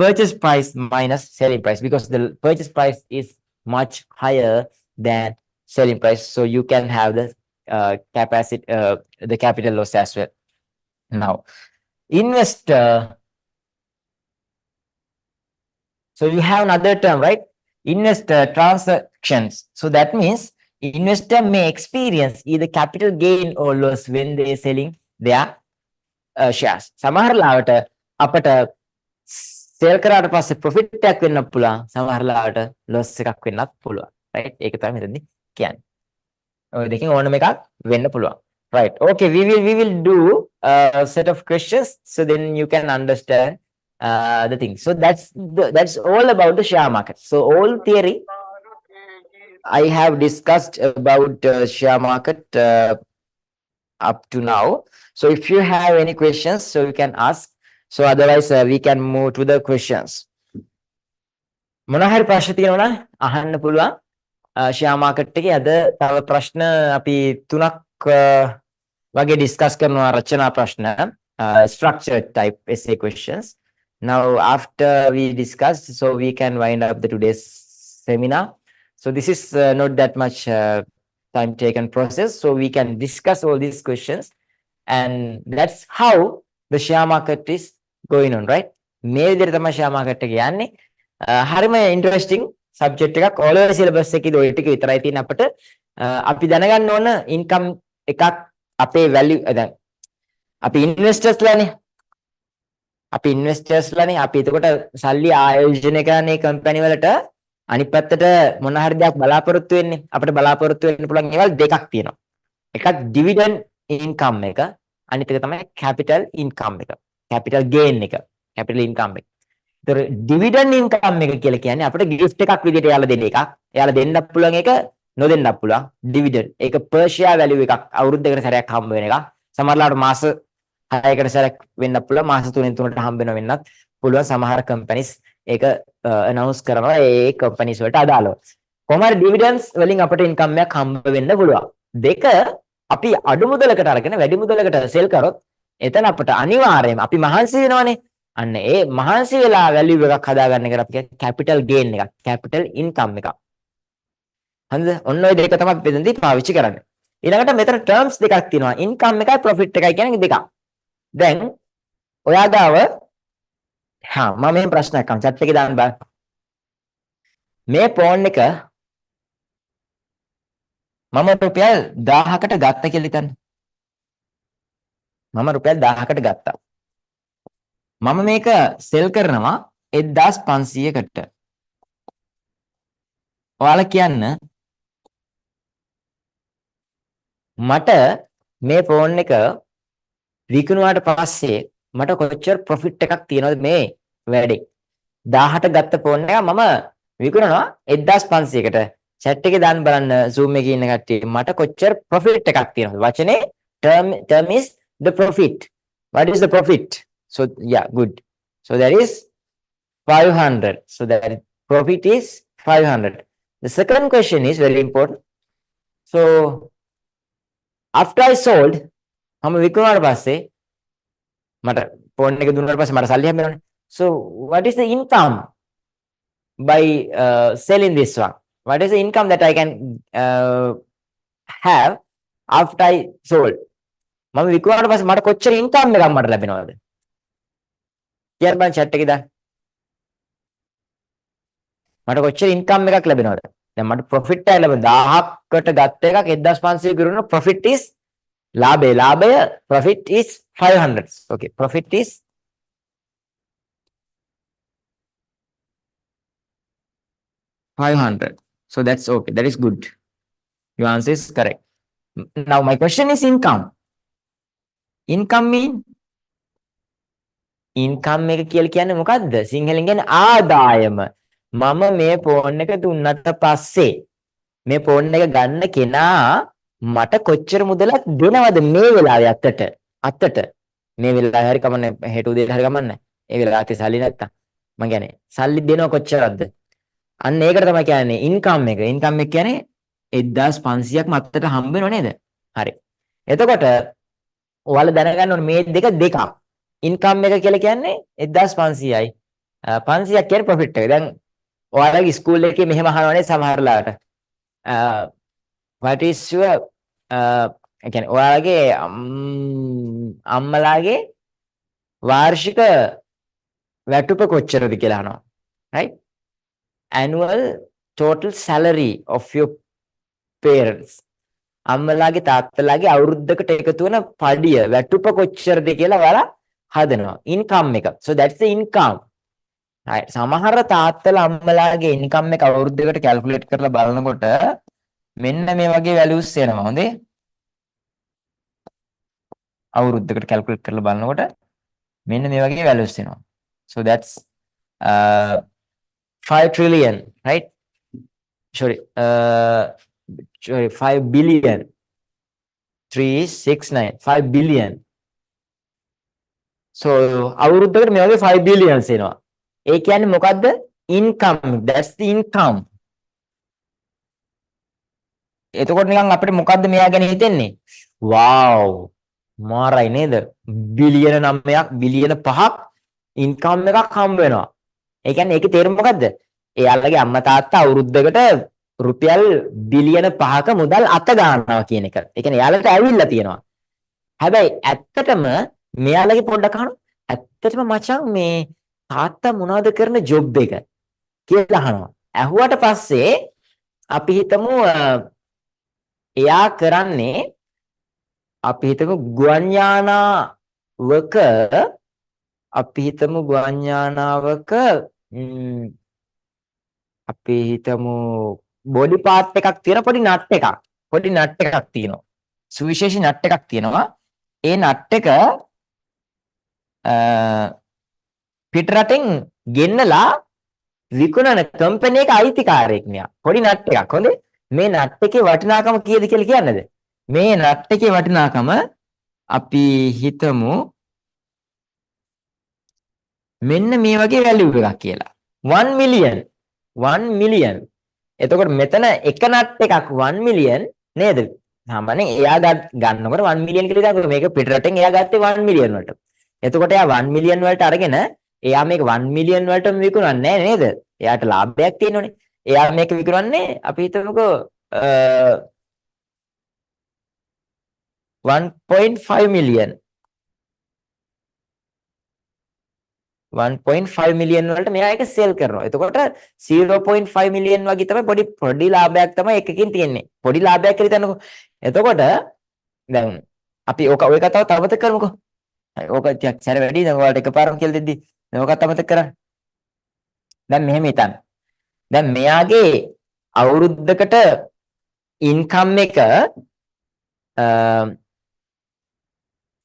purchase price minus selling price because the purchase price is much higher than selling price, so you can have the the capital loss as well. Now investor, so you have another term, right? Investor transactions. So that means investor may experience either capital gain or loss when they are selling their shares. සමහර ලාවට අපට sell කරාට පස්සේ profit එකක් වෙන්න පුළුවන්. සමහර ලාවට loss එකක් වෙන්නත් පුළුවන්. right? ඒක තමයි මෙතනදී කියන්නේ. ඔය දෙකෙන් ඕනම එකක් වෙන්න පුළුවන්. Right. Okay, we will do a set of questions so then you can understand the thing. So that's all about the share market. So all theory I have discussed about share market up to now. So if you have any questions, so you can ask. So otherwise, we can move to the questions. මොනවා හරි ප්‍රශ්න තියෙනවා නම් අහන්න පුළුවන්. Share market එකේ අද තව ප්‍රශ්න අපි තුනක් වගේ ඩිස්කස් කරනවා රචනා ප්‍රශ්න structured type essay questions. Now after we discussed, so we can wind up the today's seminar. So this is not that much time taken process, so we can discuss all these questions, and that's how the share market is going on, right? මේ විදිහට තමයි share market එක යන්නේ. හරිම interesting subject එකක්. all over syllabus එකේ ඔය ටික විතරයි තියෙන අපිට. අපි දැනගන්න ඕන ඉන්කම් එකක් අපේ වැලියු දැන් අපි ඉන්වෙස්ටර්ස්ලානේ. අපි ඉන්වෙස්ටර්ස්ලානේ. අපි එතකොට සල්ලි ආයෝජනය කරන්නේ කම්පැනි වලට අනිත් පැත්තට මොන හරි දෙයක් බලාපොරොත්තු වෙන්නේ. අපිට බලාපොරොත්තු වෙන්න පුළුවන් ඒවල් දෙකක් තියෙනවා. එකක් ඩිවිඩන්ඩ් ඉන්කම් එක, අනිත් එක තමයි කැපිටල් ඉන්කම් එක. කැපිටල් ගේන් එක. කැපිටල් ඉන්කම් එක. ඒතර ඩිවිඩන්ඩ් ඉන්කම් එක කියලා කියන්නේ අපිට ගිෆ්ට් එකක් විදිහට යාලා දෙන එකක්. යාලා දෙන්නත් පුළුවන් එක, නොදෙන්නත් පුළුවන්. ඩිවිඩන්ඩ් ඒක per share value එකක්. අවුරුද්දකට සැරයක් හම්බ වෙන එකක්. සමහරවිට මාස 6කට සැරයක් වෙන්නත් පුළුවන්. මාස 3න් 3ට හම්බ වෙන්නත් පුළුවන්. සමහර කම්පැනිස් ඒක අනවුන්ස් කරනවා ඒ කම්පැනිස් වලට අදාළව. කොහමද ඩිවිඩන්ඩ්ස් වලින් අපිට ඉන්කම් එකක් හම්බ වෙන්න පුළුවන්. දෙක අපි අඩු මුදලකට අරගෙන වැඩි මුදලකට සෙල් කරොත් එතන අපිට අනිවාර්යයෙන්ම අපි මහන්සි වෙනවනේ. අන්න ඒ මහන්සි වෙලා වැලියු එකක් හදාගන්න එකට අපි කියන්නේ කැපිටල් ගේන් එකක්, කැපිටල් ඉන්කම් එකක්. හරිද? ඔන්න ඔය දෙක තමයි මෙතනදී පාවිච්චි කරන්නේ. ඊළඟට මෙතන ටර්ම්ස් දෙකක් තියෙනවා. ඉන්කම් එකයි ප්‍රොෆිට් එකයි කියන්නේ දෙකක්. දැන් ඔයා ගාව මම මේ ප්‍රශ්නයක් අහන්න chat එකේ දාන්න බෑ. මේ ෆෝන් එක මම රුපියල් 1000කට ගත්ත කියලා හිතන්න. මම රුපියල් 1000කට ගත්තා. මම මේක සෙල් කරනවා 1500කට. ඔයාලා කියන්න මට මේ ෆෝන් එක විකුණුවාට පස්සේ මට කොච්චර ප්‍රොෆිට් එකක් තියෙනවද මේ වැඩේ? 1000ට ගත්ත ෆෝන් එක මම විකුණනවා 1500කට. chat එකේ දාන්න බලන්න zoom එකේ ඉන්න කට්ටිය මට කොච්චර ප්‍රොෆිට් එකක් තියෙනවද? වචනේ term is the profit. What is the profit? So yeah, good. So that is 500. So that profit is 500. The second question is very important. So after I sold, මම විකුණුවාට පස්සේ මට ෆෝන් එක දුන්නාට පස්සේ මට සල්ලි හම්බෙනවනේ. So what is the income by selling this one? What is the income that I can have after I sold? මම විකුණුවාට පස්සේ මට කොච්චර ඉන්කම් එකක් මට ලැබෙනවද? කියන්න බෑ chat එකේ දාන්න. මට කොච්චර ඉන්කම් එකක් ලැබෙනවද? දැන් මට ප්‍රොෆිට් එක ලැබෙන 1000කට ගත්ත එකක් 1500 කිරුණා ප්‍රොෆිට් is ලාභය profit is 500. Okay, profit is 500. So that's okay. That is good. Your answer is correct. Now my question is income. Income mean income එක කියලා කියන්නේ මොකද්ද? සිංහලෙන් කියන්නේ ආදායම. මම මේ ෆෝන් එක දුන්නට පස්සේ මේ ෆෝන් එක ගන්න කෙනා මට කොච්චර මුදලක් දෙනවද මේ වෙලාවේ අතට මේ වෙලාවේ හරි කමන්නේ හෙට උදේට හරි කමන්නේ ඒ වෙලාවට සල්ලි නැත්තම් මම කියන්නේ සල්ලි දෙනව කොච්චරද අන්න ඒකට තමයි කියන්නේ ඉන්කම් එක කියන්නේ 1500ක් මත්තට හම්බ වෙනව නේද හරි එතකොට ඔයාලා දැනගන්න ඕනේ මේ දෙකක් ඉන්කම් එක කියලා කියන්නේ 1500යි 500ක් කියන්නේ ප්‍රොෆිට් එක දැන් ඔයාලගේ ස්කූල් එකේ මෙහෙම අහනවනේ සමහරලාට what is your ඒ කියන්නේ ඔයාලගේ අම්මලාගේ වාර්ෂික වැටුප කොච්චරද කියලා අහනවා right annual total salary of your parents අම්මලාගේ තාත්තලාගේ අවුරුද්දකට එකතු වෙන පඩිය වැටුප කොච්චරද කියලා ඔයාලා හදනවා ඉන්කම් එක so that's the income right සමහර තාත්තලා අම්මලාගේ ඉන්කම් එක අවුරුද්දකට කැල්කියුලේට් කරලා බලනකොට මෙන්න මේ වගේ වැලියුස් එනවා හොඳේ අවුරුද්දකට කැල්කියුලේට් කරලා බලනකොට මෙන්න මේ වගේ වැලියුස් එනවා so that's 5 trillion right sorry 5 billion 369 5 billion. So අවුරුද්දකට මේ වගේ 5 billions එනවා. ඒ කියන්නේ මොකද්ද? Income. That's the income. එතකොට නිකන් අපිට මොකද්ද මෙයා ගැන හිතෙන්නේ? wow මාරයි නේද? බිලියන 9ක් බිලියන 5ක් ඉන්කම් එකක් හම්බ වෙනවා. ඒ කියන්නේ ඒකේ තේරුම මොකද්ද? එයාලගේ අම්මා තාත්තා අවුරුද්දකට රුපියල් බිලියන 5ක මුදල් අත ගන්නවා කියන එක. ඒ කියන්නේ එයාලට ඇවිල්ලා තියෙනවා. හැබැයි ඇත්තටම මෙයාලගේ පොඩ්ඩක් අහන්න. ඇත්තටම මචං මේ තාත්තා මොනවද කරන ජොබ් එක කියලා අහනවා. ඇහුවට පස්සේ අපි හිතමු එයා කරන්නේ අපි හිතමු ගුවන් යානාවක අපි හිතමු බොඩි පාර්ට් එකක් තියෙන පොඩි නට් එකක් තියෙනවා. සුවිශේෂී නට් එකක් තියෙනවා. ඒ නට් එක පිටරටින් ගෙන්නලා විකුණන කම්පැනි එක අයිතිකාරයෙක් මෙයා. පොඩි නට් එකක්. හොඳේ. මේ නට් එකේ වටිනාකම කීයද කියලා කියන්නද? මේ නට් එකේ වටිනාකම අපි හිතමු මෙන්න මේ වගේ වැලියු එකක් කියලා. 1 million. එතකොට මෙතන එක නට් එකක් 1 million නේද? සාමාන්‍යයෙන් එයා ගන්නකොට 1 million කියලා හිතන්න. මේක පිටරටින් එයා ගත්තේ 1 million වලට. එතකොට එයා 1 million වලට අරගෙන එයා මේක 1 million වලටම විකුණන්නේ නැහැ නේද? එයාට ලාභයක් තියෙනවනේ. එයා මේක විකුණන්නේ අපි හිතමුකෝ 1.5 million. 1.5 million වලට මෙයා ඒක සෙල් කරනවා. එතකොට 0.5 million වගේ තමයි පොඩි ලාභයක් තමයි එකකින් තියෙන්නේ. පොඩි ලාභයක් කියලා හිතන්නකෝ. එතකොට දැන් අපි ඔය කතාව තවමත කරමුකෝ. ඕක ටිකක් සැර වැඩි. දැන් ඔයාලට එකපාරම කියලා දෙද්දි දැන් ඔකත් අමතක කරන්න. දැන් මෙහෙම හිතන්න. දැන් මෙයාගේ අවුරුද්දකට ඉන්කම් එක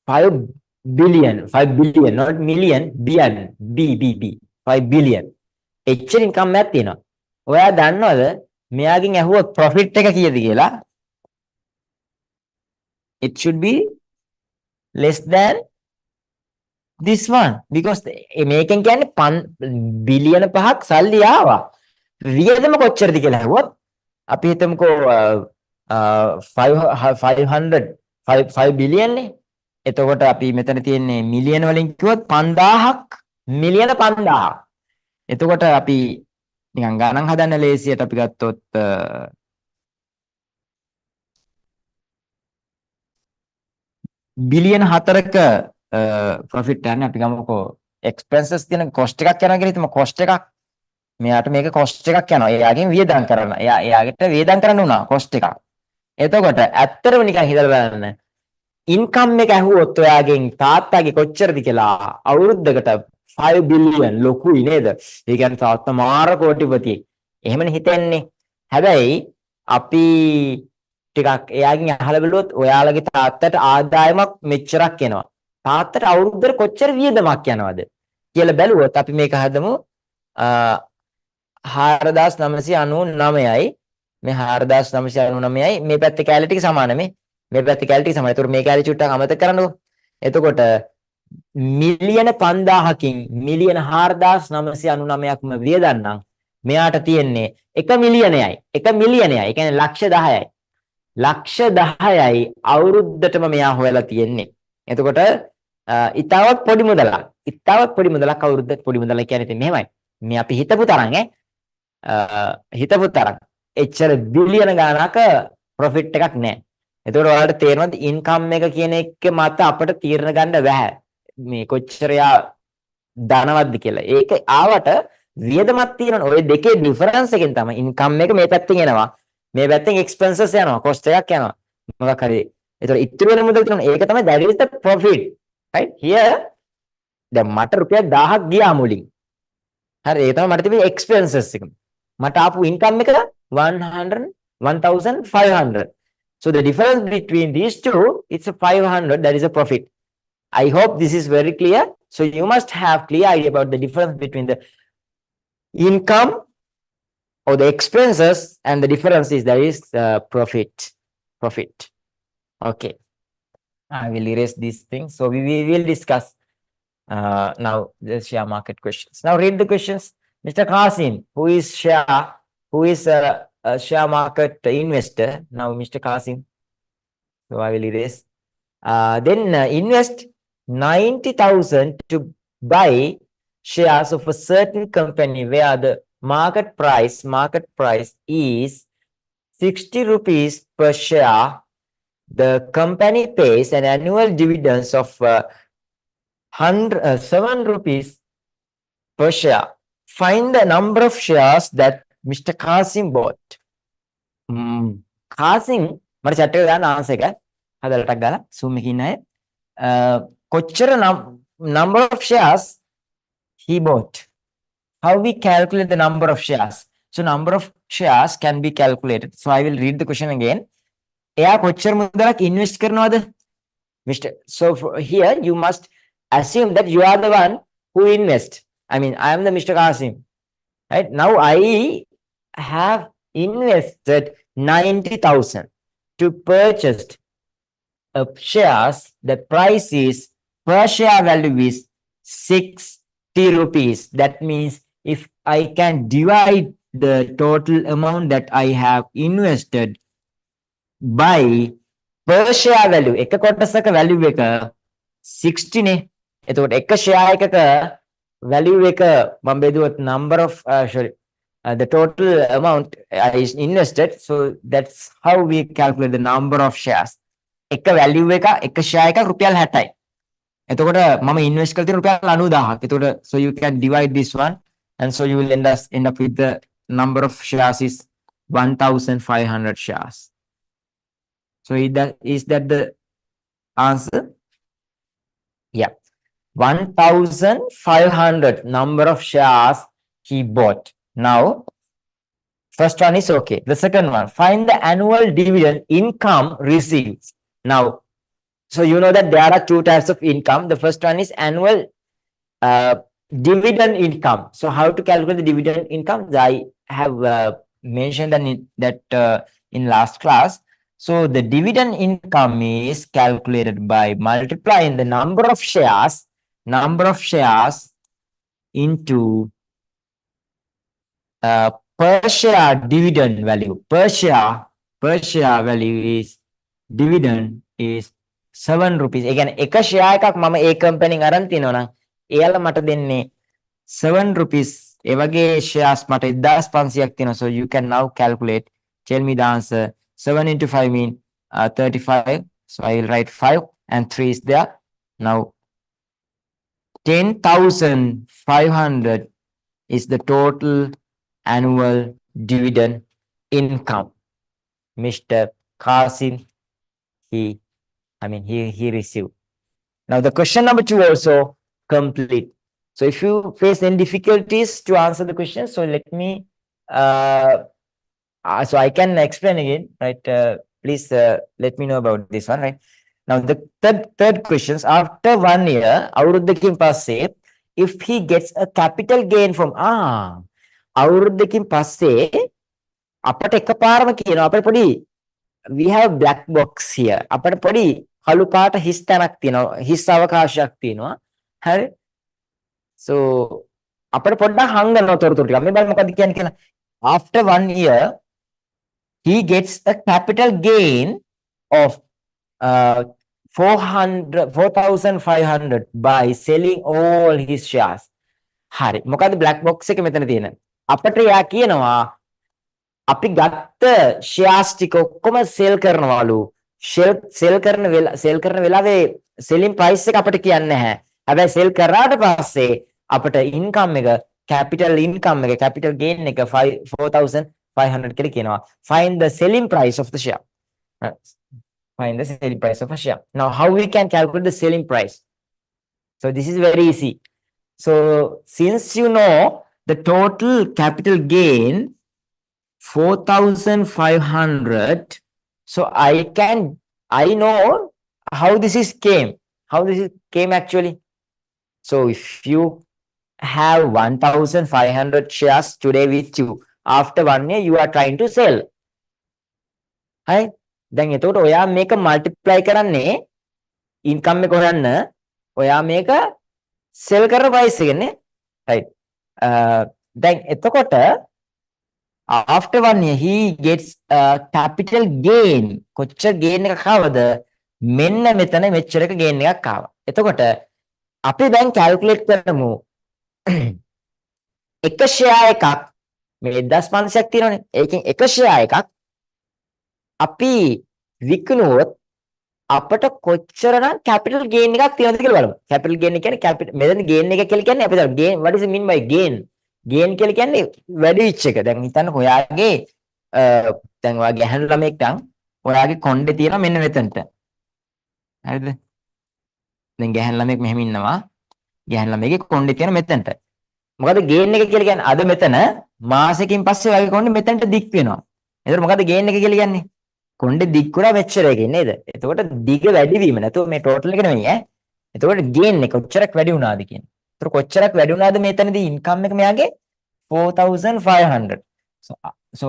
5 billion not million B 5 billion එච්චර ඉන්කම් එකක් තියෙනවා. ඔයා දන්නවද මෙයාගෙන් ඇහුවොත් ප්‍රොෆිට් එක කීයද කියලා? It should be less than this one because මේකෙන් කියන්නේ බිලියන 5ක් සල්ලි ආවා. වියදම කොච්චරද කියලා ඇහුවොත් අපි හිතමුකෝ 5 billion නේ. එතකොට අපි මෙතන තියෙන්නේ මිලියන වලින් කිව්වොත් 5000ක් මිලියන 5000ක්. එතකොට අපි නිකන් ගණන් හදන්න ලේසියට අපි ගත්තොත් බිලියන 4ක ප්‍රොෆිට් යන්නේ අපි ගමුකෝ එක්ස්පෙන්සස් තියෙන කොස්ට් එකක් යනවා කියලා හිතමු. කොස්ට් එකක් මෙයාට මේක කොස්ට් එකක් යනවා. එයාගෙන් වියදම් කරන්න. එයාට වියදම් කරන්න උනා කොස්ට් එකක්. එතකොට ඇත්තටම නිකන් හිතලා බලන්න. ඉන්කම් එක ඇහුවොත් ඔයාගෙන් තාත්තාගේ කොච්චරද කියලා අවුරුද්දකට 5 billion ලොකුයි නේද? ඒ කියන්නේ තාත්තා මාර කෝටිපතියෙක්. එහෙමනේ හිතෙන්නේ. හැබැයි අපි ටිකක් එයාගෙන් අහලා බලුවොත් ඔයාලගේ තාත්තට ආදායමක් මෙච්චරක් එනවා. තාත්තට අවුරුද්දට කොච්චර වියදමක් යනවද කියලා බැලුවොත් අපි මේක හදමු 4999යි මේ 4999යි මේ පැත්තේ කැලේ ටික සමාන මේ පැත්තේ කැලේ ටික සමාන. ඒතකොට මේ කැලේ චුට්ටක් අමතක කරන්නකෝ. එතකොට මිලියන 5000කින් මිලියන 4999ක්ම වියදම් නම් මෙයාට තියෙන්නේ 1 මිලියනයයි. 1 මිලියනයයි. ඒ කියන්නේ ලක්ෂ 10යි. ලක්ෂ 10යි අවුරුද්දටම මෙයා හොයලා තියෙන්නේ. එතකොට ඊටවත් පොඩි මුදලක් අවුරුද්දට පොඩි මුදලක් කියන්නේ ඉතින් මෙහෙමයි. මේ අපි හිතපු තරම් හිතපු තරම් එච්චර බිලියන ගාණක ප්‍රොෆිට් එකක් නැහැ. එතකොට ඔයාලට තේරෙනවද ඉන්කම් එක කියන එක මත අපිට තීරණ ගන්න බෑ. මේ කොච්චර යා ධනවත්ද කියලා. ඒක ආවට වියදමක් තියෙනවනේ. ඔය දෙකේ ඩිෆරන්ස් එකෙන් තමයි ඉන්කම් එක මේ පැත්තෙන් එනවා. මේ පැත්තෙන් එක්ස්පෙන්සස් යනවා. කොස්ට් එකක් යනවා. මොකක් හරි. ඒතකොට ඉතුරු වෙන මුදල් තියෙනවා. ඒක තමයි that is the profit. Right? Here දැන් මට රුපියල් 1000ක් ගියා මුලින්. හරි ඒක තමයි මට තිබෙන එක්ස්පෙන්සස් එක. මට ආපු ඉන්කම් එක 1500. So the difference between these two, it's a 500, that is a profit. I hope this is very clear. So you must have clear idea about the difference between the income or the expenses and the difference is there is profit. Okay. I will erase these things. So we will discuss now the share market questions. Now read the questions. Mr. Qasim, who is a share market investor. Now, Mr. Qasim, so I will erase. Then invest 90,000 to buy shares of a certain company where the market price is 60 rupees per share. The company pays an annual dividends of 7 rupees per share. Find the number of shares that Mr. Qasim bought. Qasim මට chat එක දාන්න answer එක. හදලා ටක් ගාලා zoom එකේ ඉන්න අය. කොච්චර number of shares he bought. How we calculate the number of shares? So number of shares can be calculated. So I will read the question again. එයා කොච්චර මුදලක් invest කරනවද? Mr. So here you must assume that you are the one who invest. I mean, I am the Mr. Qasim. Right? Now I have invested 90,000 to purchase shares. The price is per share value is 60 rupees. That means if I can divide the total amount that I have invested by per share value, එක කොටසක value එක 60 නේ. එතකොට එක share එකක value එක මම බෙදුවොත් number of the total amount is invested. So that's how we calculate the number of shares. එක value එක share එකක් රුපියල් 60යි. එතකොට මම invest කරලා තියෙන රුපියල් 90000ක්. එතකොට so you can divide this one and so you will end up with the number of shares is 1500 shares. So is that the answer? Yeah. 1500 number of shares he bought. Now, first one is okay. The second one, find the annual dividend income received. Now, so you know that there are two types of income. The first one is annual dividend income. So how to calculate the dividend income? I have mentioned that in last class. So the dividend income is calculated by multiplying the number of shares into per share dividend value. Per share value is dividend is 7 rupees. Again, එක share එකක් මම ඒ company අරන් තිනවා නම් එයාලා මට දෙන්නේ 7 rupees. ඒ වගේ shares මට 1500ක් තියෙනවා. So you can now calculate. Tell me the answer. 7 into 5 mean 35. So I will write 5 and 3 is there. Now 10,500 is the total annual dividend income Mr. Qasim he received. Now the question number 2 also complete. So if you face any difficulties to answer the question, so let me so I can explain again, right? Please let me know about this one, right? Now the third questions, after 1 year, අවුරුද්දකින් පස්සේ if he gets a capital gain from අවුරුද්දකින් පස්සේ අපට එකපාරම කියනවා අපිට පොඩි we have black box here. අපිට පොඩි කළු පාට හිස් තැනක් තියෙනවා, හිස් අවකාශයක් තියෙනවා. හරි? So අපිට පොඩ්ඩක් හංගනවා තොරතුරු ටික. මේ බලන්න මොකද්ද කියන්නේ කියලා. After 1 year he gets a capital gain of 4,500 by selling all his shares. හරි. මොකද්ද black box එක මෙතන තියෙන? අපිට යා කියනවා අපි ගත්ත shares ටික ඔක්කොම sell කරනවලු. sell කරන වෙලාවේ selling price එක අපිට කියන්නේ නැහැ. හැබැයි sell කරාට පස්සේ අපිට income එක capital gain එක 4,500 කියලා කියනවා. Find the selling price of the share. Find the selling price of a share. Now how we can calculate the selling price? So this is very easy. So since you know the total capital gain 4,500, so I know how this came actually. So if you have 1,500 shares today with you, after 1 year you are trying to sell, right? Then එතකොට ඔයා මේක multiply කරන්නේ income එක හොයන්න ඔයා මේක සෙල් කරන price එකනේ right දැන් එතකොට after 1 year he gets capital gain කොච්චර gain එකක් ආවද මෙන්න මෙතන මෙච්චරක gain එකක් ආවා එතකොට අපි දැන් calculate කරමු එක share එකක් මේ 1500ක් තියෙනවනේ ඒකෙන් එක share එකක් අපි විකුණුවොත් අපට කොච්චරනම් capital gain එකක් තියෙනවද කියලා බලමු. capital gain කියන්නේ capital මෙතන gain එක කියලා කියන්නේ අපි දන්නවා gain what is it mean by gain? gain කියලා කියන්නේ වැඩි වෙච්ච එක. දැන් හිතන්නකො ඔයාගේ දැන් ඔයා ගැහණු ළමෙක් නම් ඔයාගේ කොණ්ඩේ තියෙනවා මෙන්න මෙතනට. හරිද? දැන් ගැහණු ළමෙක් මෙහෙම ඉන්නවා. ගැහණු ළමෙක්ගේ කොණ්ඩේ තියෙන මෙතනට. මොකද gain එක කියලා කියන්නේ අද මෙතන මාසෙකින් පස්සේ ඔයාගේ කොණ්ඩේ මෙතනට දික් වෙනවා. එතකොට මොකද gain එක කියලා කියන්නේ? කොණ්ඩේ දික් වුණා මෙච්චර එකකින් නේද? එතකොට දිග වැඩි වීම නැතුව මේ ටෝටල් එක නෙමෙයි ඈ. එතකොට ගේන් එක කොච්චරක් වැඩි වුණාද කියන්නේ. එතකොට කොච්චරක් වැඩි වුණාද මෙතනදී ඉන්කම් එක මෙයාගේ 4500. So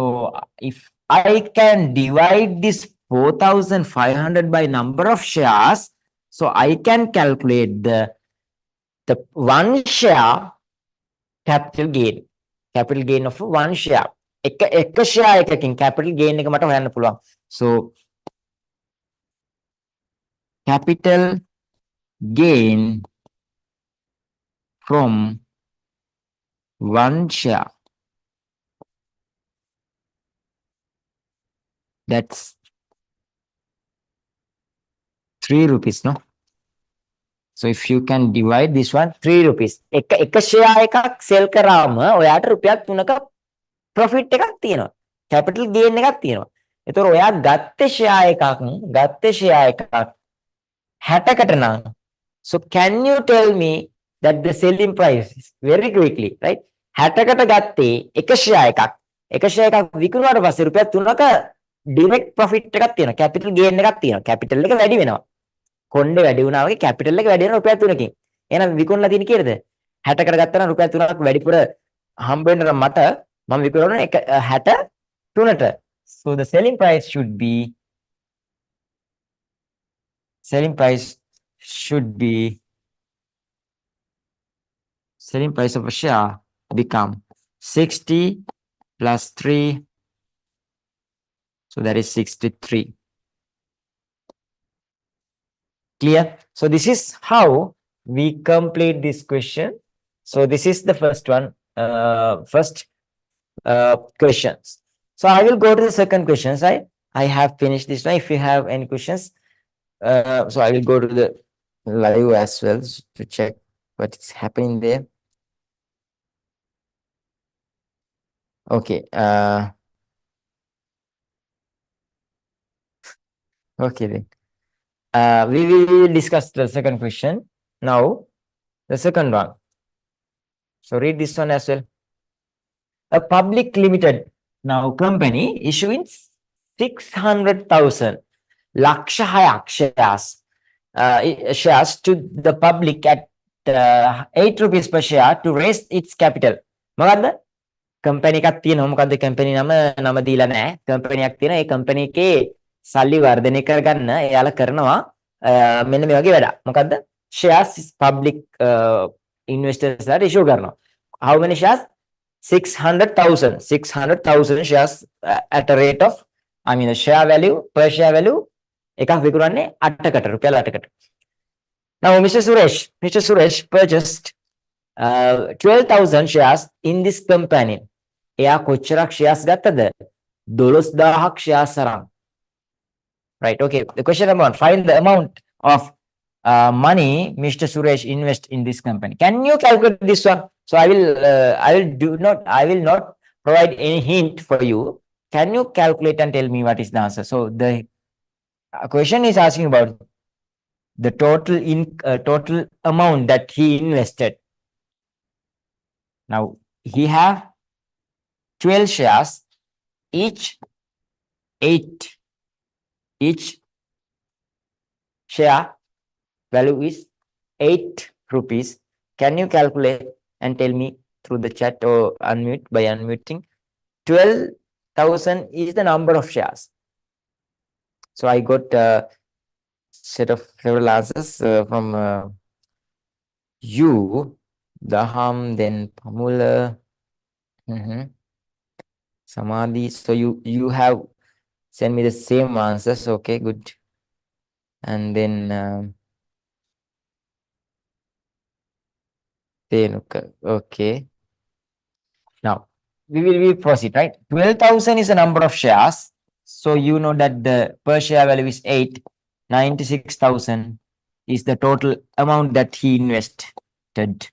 if I can divide this 4500 by number of shares, so I can calculate the one share capital gain. Capital gain of one share. එක share එකකින් capital gain එක මට හොයන්න පුළුවන්. So capital gain from one share, that's 3 rupees, no? So if you can divide this one 3 rupees. එක share එකක් sell කරාම ඔයාට රුපියල් 3ක profit එකක් තියෙනවා. capital gain එකක් තියෙනවා. ඒතකොට ඔයා ගත්තේ share එකක් 60කට නම් so can you tell me that the selling price is very quickly right 60කට ගත්තේ එක share එකක් විකුණුවාට පස්සේ රුපියල් 3ක direct profit එකක් තියෙනවා capital gain එකක් තියෙනවා capital එක වැඩි වෙනවා කොණ්ඩේ වැඩි වුණා වගේ capital එක වැඩි වෙනවා රුපියල් 3කින් එහෙනම් විකුණලා තියෙන කීයද 60කට ගත්තා නම් රුපියල් 3ක් වැඩිපුර හම්බ වෙන්න මට මම විකුණන එක 63ට so the selling price should be selling price of a share become 60 plus 3 so that is 63 clear so this is how we complete this question so this is the first one first questions so I will go to the second questions I have finished this one if you have any questions so I will go to the live as well to check what is happening there okay okay then we will discuss the second question now the second one so read this one as well a public limited now company issuing 600,000 ලක්ෂ 6ක් shares to the public at 8 rupees per share to raise its capital මොකද්ද company එකක් තියෙනවා මොකද්ද company නම දීලා නැහැ company එකක් තියෙනවා ඒ කම්පැනි එකේ සල්ලි වර්ධනය කරගන්න එයාලා කරනවා මෙන්න මේ වගේ වැඩක් මොකද්ද shares public investors ලාට issue කරනවා how many shares 600,000 shares at a rate of I mean the share value per share value එකක් විකුණන්නේ 8කට රුපියල් 8කට now Mr. Suresh purchased 12,000 shares in this company එයා කොච්චරක් shares ගත්තද 12000ක් shares අරන් right okay the question number 1 find the amount of money Mr. Suresh invest in this company can you calculate this one so I will not provide any hint for you can you calculate and tell me what is the answer so the question is asking about the total amount that he invested now he have 12 shares each share value is 8 rupees can you calculate and tell me through the chat or unmute by unmuting 12,000 is the number of shares so I got set of several answers from you, Daham, then Pamula, Samadhi. So you have sent me the same answers. Okay, good. And then Tenuka. Okay. Now we proceed, right? 12,000 is the number of shares. So you know that the per share value is 8. 96,000 is the total amount that he invested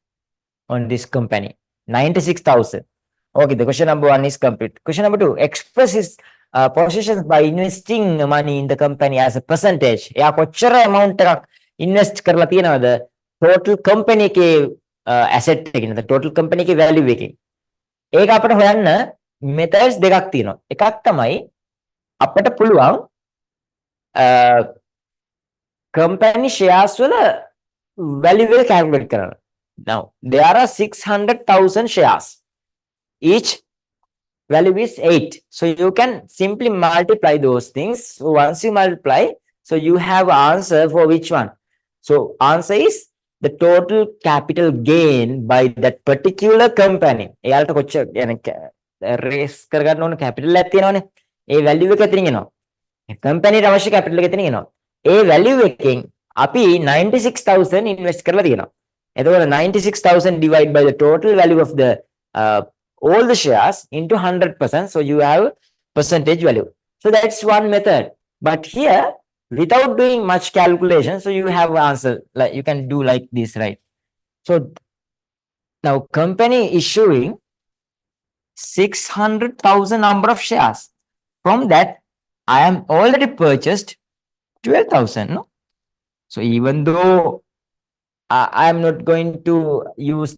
on this company. 96,000. Okay, the question number one is complete. Question number two, express his positions by investing money in the company as a percentage. එයා කොච්චර amount එකක් invest කරලා තියෙනවද total company එකේ asset එකකින් total company එකේ value එකකින්. ඒක අපිට හොයන්න methods දෙකක් තියෙනවා. එකක් තමයි අපිට පුළුවන් company shares වල value එක calculate කරන්න. Now there are 600,000 shares. Each value is 8. So you can simply multiply those things. So once you multiply, so you have answer for which one? So answer is the total capital gain by that particular company. එයාලට කොච්චර يعني raise කරගන්න ඕන capital එකක් තියෙනවනේ. ඒ value එක එතනින් එනවා. company ට අවශ්‍ය capital එක එතනින් එනවා. ඒ value එකෙන් අපි 96,000 invest කරලා තියෙනවා. එතකොට 96,000 divided by the total value of the all the shares into 100%. So you have percentage value. So that's one method. But here, without doing much calculation, so you have answer like you can do like this, right? So now company issuing 600,000 number of shares. From that, I am already purchased 12,000. No? So even though I am not going to use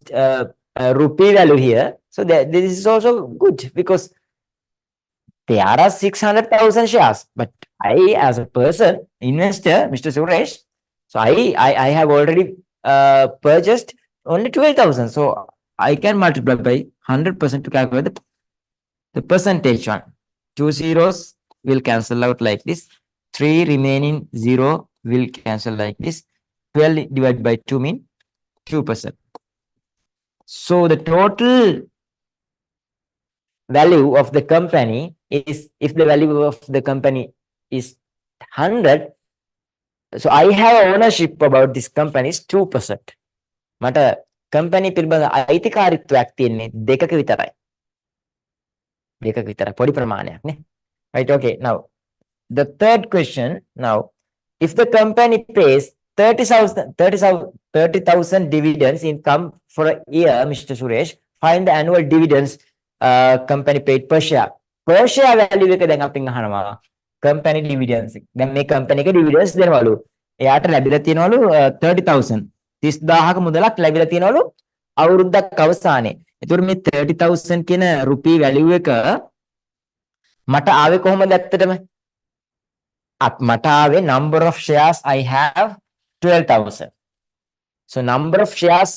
rupee value here, so this is also good because there are 600,000 shares, but I as a person, investor, Mr. Suresh, so I have already purchased only 12,000. So I can multiply by 100% to calculate the percentage one. 2 zeros will cancel out like this. 3 remaining 0 will cancel like this. 12 divided by 2 mean 2%. So the total value of the company is, if the value of the company is 100, so I have ownership about this company is 2%. මට company පිළිබඳ අයිතිකාරීත්වයක් තියෙන්නේ දෙකක විතරයි. දෙකක විතරයි පොඩි ප්‍රමාණයක් නේ. Right, okay. Now the third question, now if the company pays 30,000 dividends income for a year, Mr. Suresh, find the annual dividends company paid per share. Per share value එක දැන් අපින් අහනවා. company dividends. දැන් මේ company එක dividends දෙනවලු. එයාට ලැබිලා තියෙනවලු 30,000. 30,000ක මුදලක් ලැබිලා තියෙනවලු අවුරුද්දක් අවසානයේ. ඒතකොට මේ 30,000 කියන රුපී value එක මට ආවේ කොහොමද ඇත්තටම? මට ආවේ number of shares I have 12,000. So number of shares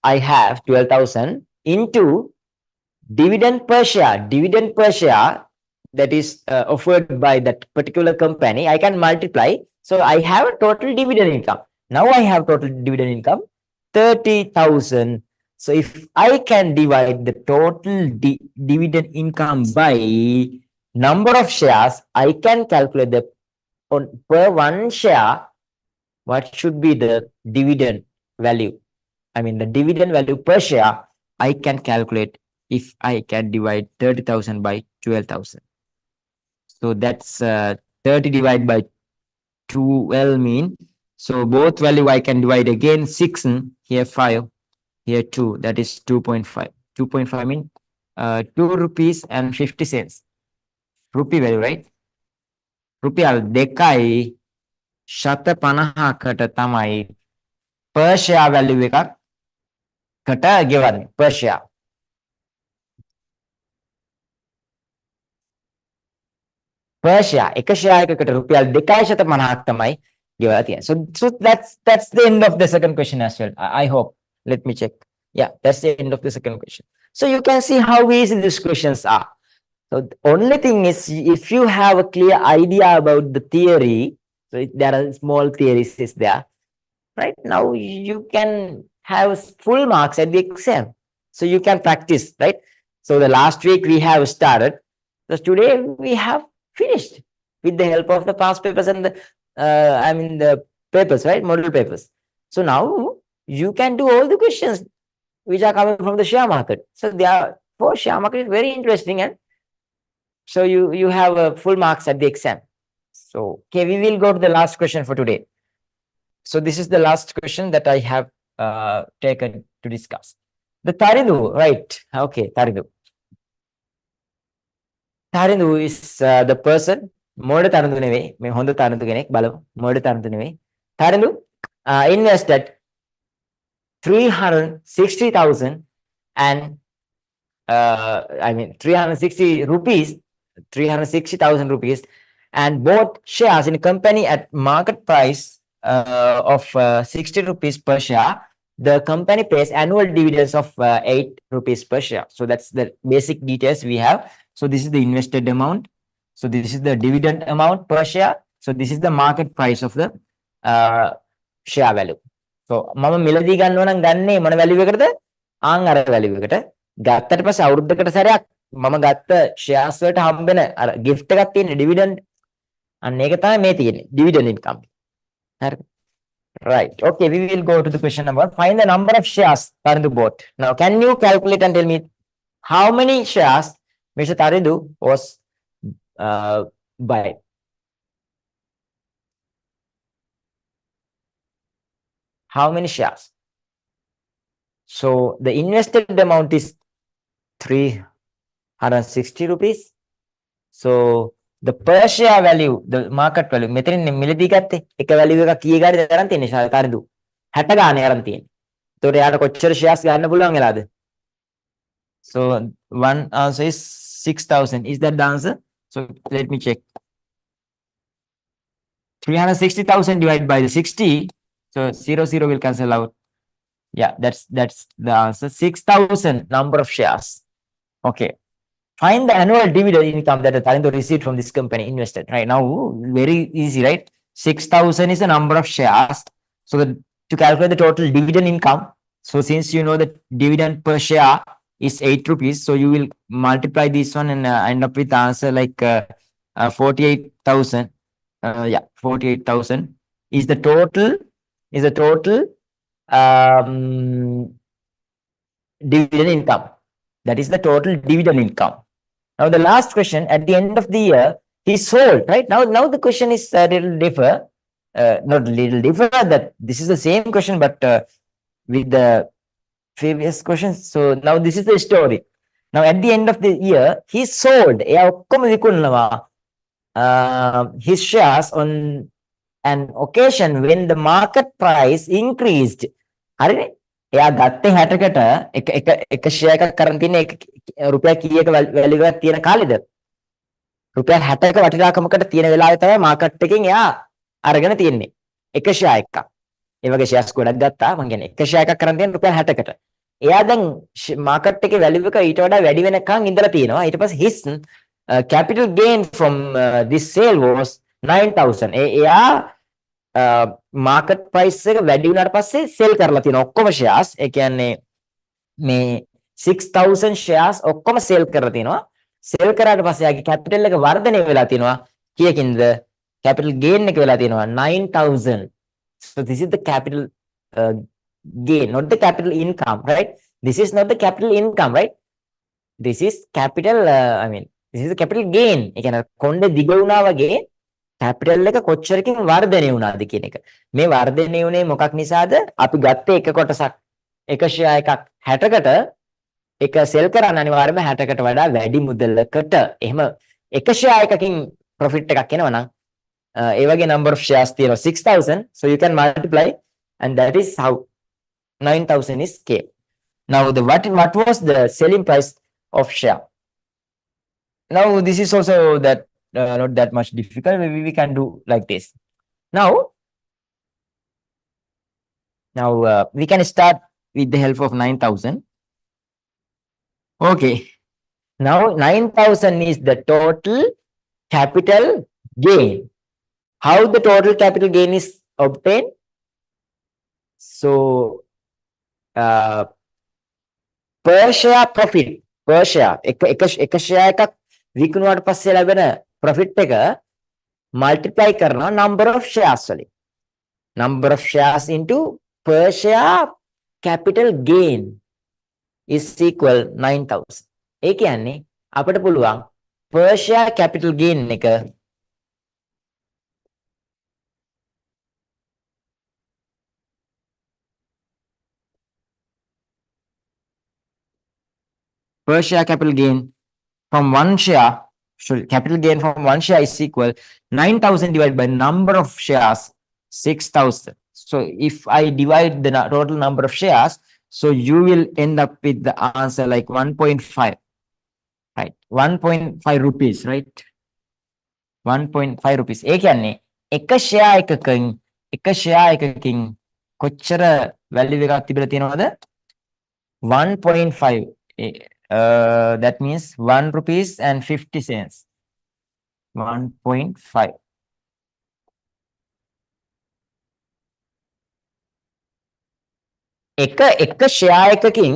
I have 12,000 into dividend per share. Dividend per share that is offered by that particular company, I can multiply. So I have a total dividend income. Now I have total dividend income 30,000. So if I can divide the total dividend income by number of shares, I can calculate the on per one share what should be the dividend value. I mean the dividend value per share I can calculate if I can divide 30,000 by 12,000. So that's 30 divided by 12 mean. So both value I can divide again 6, here 5, here 2, that is 2.5. 2.5 mean 2 rupees and 50 cents. Rupee value, right? රුපියල් 2.50කට තමයි per share value එකකට ගෙවන්නේ per share. Per share එක share එකකට රුපියල් 2.50ක් තමයි ගෙවලා තියෙන්නේ. So that's the end of the second question as well. I hope. Let me check. Yeah, that's the end of the second question. So you can see how easy these questions are. So the only thing is, if you have a clear idea about the theory, So there are small theories is there. Right now, you can have full marks at the exam. So you can practice, right? So the last week we have started. So today we have finished with the help of the past papers and the, the papers, right? Model papers. So now you can do all the questions which are coming from the share market. So they are for share market is very interesting, and so you have full marks at the exam. So okay, we will go to the last question for today. So this is the last question that I have taken to discuss. The Taridu, right? Okay, Taridu. Taridu is the person. Mode Tarandu neve, me Honda Tarandu genek, balo, Mode Tarandu neve. Taridu invested 360,000 and 360 rupees, 360,000 rupees, and bought shares in a company at market price of 60 rupees per share. The company pays annual dividends of 8 rupees per share. So that's the basic details we have. So this is the invested amount. So this is the dividend amount per share. So this is the market price of the uh, share value. So මම මිලදී ගන්නවා නම් ගන්නේ මොන value එකකටද? ආන් අර value එකට. ගත්තට පස්සේ අවුරුද්දකට සැරයක් මම ගත්ත ෂෙයාර්ස් වලට හම්බෙන අර gift එකක් තියෙන dividend අන්න ඒක තමයි මේ තියෙන්නේ dividend income. හරිද? Right. Okay, we will go to the question number 1. Find the number of shares Tarindu bought. Now, can you calculate and tell me how many shares Mr. Tarindu was buying? How many shares? So the invested amount is 360 rupees. So the per share value, the market value, මෙතනින් මිලදී ගත්තේ එක value එකක් කීයේ ගානද අරන් තියෙන්නේ තාරිදු 60 ගානේ අරන් තියෙන්නේ. ඒතකොට එයාට කොච්චර shares ගන්න පුළුවන් වෙලාද? So one answer is 6,000. Is that the answer? So let me check. 360,000 divided by the 60. So 0 will cancel out. Yeah, that's the answer. 6,000 number of shares. Okay. Find the annual dividend income that the Tarindo received from this company invested. Right now, very easy, right? 6,000 is the number of shares. So to calculate the total dividend income, so since you know the dividend per share is 8 rupees, so you will multiply this one and end up with the answer like 48,000. Yeah, 48,000 is the total dividend income. That is the total dividend income. Now the last question, at the end of the year, he sold, right? Now the question is a little differ, not little differ, that this is the same question, but with the previous questions. So now this is the story. Now at the end of the year, he sold his shares on an occasion when the market price increased. හරිනේ? එයා ගත්තේ 60කට එක share එකක් කරන් තියෙන රුපියල් කීයක value එකක් තියෙන කාලෙද? රුපියල් 60ක වටිනාකමකට තියෙන වෙලාවේ තමයි මාකට් එකෙන් එයා අරගෙන තියෙන්නේ. එක ෂෙයා එකක්. ඒ වගේ ෂෙයාර්ස් ගොඩක් ගත්තා. මම කියන්නේ එක ෂෙයා එකක් කරන් තියෙන රුපියල් 60කට. එයා දැන් මාකට් එකේ වැලියු එක ඊට වඩා වැඩි වෙනකන් ඉඳලා තියෙනවා. ඊට පස්සේ his capital gain from this sale was 9,000. එයා market price එක වැඩි වුණාට පස්සේ sell කරලා තියෙනවා ඔක්කොම shares. ඒ කියන්නේ මේ 6,000 shares ඔක්කොම sell කරලා තියෙනවා. sell කරාට පස්සේ යාගේ capital එක වර්ධනය වෙලා තියෙනවා. කීයකින්ද? capital gain එක වෙලා තියෙනවා 9,000. So this is the capital gain, not the capital income, right? This is not the capital income, right? This is capital this is the capital gain. ඒ කියන්නේ කොණ්ඩේ දිග වුණා වගේ capital එක කොච්චරකින් වර්ධනය වුණාද කියන එක. මේ වර්ධනය වුණේ මොකක් නිසාද? අපි ගත්තේ එක කොටසක් එක ෂෙයා එකක් 60කට එක sell කරන්න අනිවාර්යයෙන්ම 60කට වඩා වැඩි මුදලකට. එහෙම එක ෂෙයා එකකින් profit එකක් එනවා නම් ඒ වගේ number of shares තියෙනවා 6,000. So you can multiply and that is how 9,000 is came. Now what was the selling price of share? Now this is also that not that much difficult. Maybe we can do like this. Now we can start with the help of 9,000. Okay. Now 9,000 is the total capital gain. How the total capital gain is obtained? So per share profit, per share එක share එකක් විකුණුවාට පස්සේ ලැබෙන profit එක multiply කරනවා number of shares වලින්. Number of shares into per share capital gain is equal 9,000. ඒ කියන්නේ අපිට පුළුවන් per share capital gain එක per share capital gain from one share, sorry, capital gain from one share is equal 9,000 divided by number of shares 6,000. So if I divide the total number of shares, so you will end up with the answer like 1.5, right? 1.5 rupees, right? 1.5 rupees. ඒ කියන්නේ එක share එකකින් කොච්චර value එකක් තිබිලා තියෙනවද? 1.5. That means 1 rupees and 50 cents. 1.5. එක share එකකින්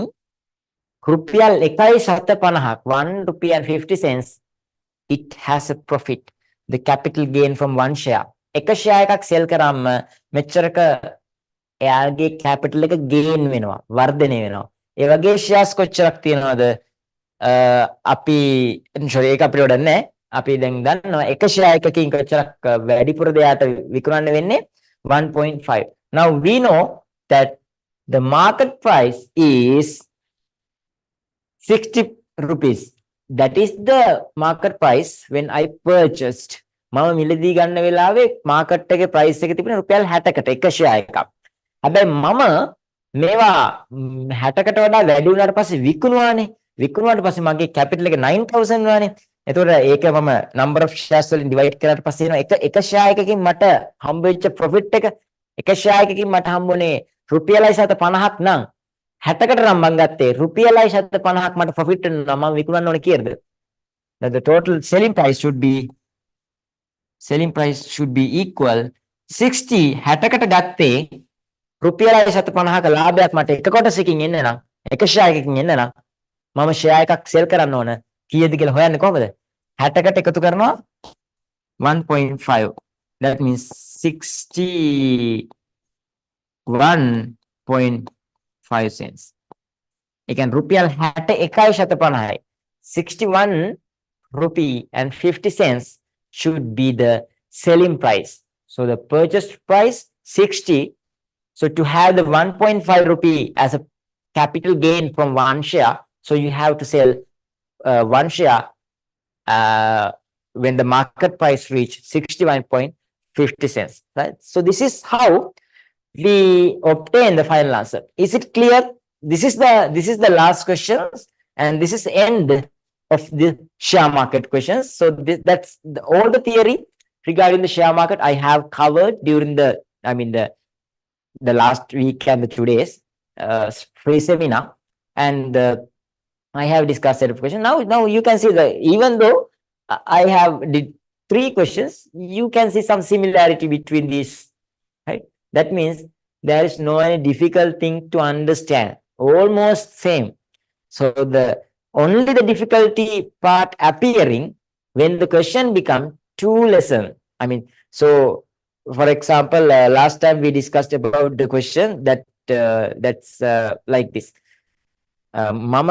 රුපියල් 1.50ක් 1 rupee and 50 cents it has a profit, the capital gain from one share. එක share එකක් sell කරාම මෙච්චරක එයාගේ capital එක gain වෙනවා, වර්ධනය වෙනවා. ඒ වගේ shares කොච්චරක් තියෙනවද? අපි sorry ඒක අපිට වඩා නැහැ. අපි දැන් දන්නවා එක share එකකින් කොච්චරක් වැඩිපුර දෙයට විකුණන්න වෙන්නේ 1.5. Now we know that the market price is 60 rupees. That is the market price when I purchased. මම මිලදී ගන්න වෙලාවේ market එකේ price එක තිබුණේ රුපියල් 60කට එක share එකක්. හැබැයි මම මේවා 60කට වඩා වැඩි වුණාට පස්සේ විකුණුවානේ. විකුණුවාට පස්සේ මගේ capital එක 9,000 වුණානේ. එතකොට ඒක මම number of shares වලින් divide කරාට පස්සේ එනවා එක share එකකින් මට හම්බ වෙච්ච profit එක share එකකින් මට හම්බුනේ රුපියලයි 750ක් නම් 60කට නම් මම ගත්තේ රුපියලයි 750ක් මට profit වෙනවා මම විකුණන්න ඕනේ කීයද? That the total selling price should be equal 60 60කට ගත්තේ රුපියලයි 750ක ලාභයක් මට එක කොටසකින් එන්න නම් එක share එකකින් එන්න නම් මම share එකක් sell කරන්න ඕන කීයද කියලා හොයන්නේ කොහොමද? 60කට එකතු කරනවා 1.5. That means 61.5 cents. ඒ කියන්නේ රුපියල් 61.50යි. 61 rupee and 50 cents should be the selling price. So the purchase price 60. So to have the 1.5 rupee as a capital gain from one share, so you have to sell one share when the market price reach 61.50 cents, right? So this is how we obtain the final answer. Is it clear? This is the last questions, and this is the end of the share market questions. So that's all the theory regarding the share market I have covered during the last week and the 2 days free seminar, and I have discussed set of questions. Now you can see that even though I have did 3 questions, you can see some similarity between these, right? That means there is no any difficult thing to understand, almost same. So only the difficulty part appearing when the question become too lesson. So for example, last time we discussed about the question that's like this. මම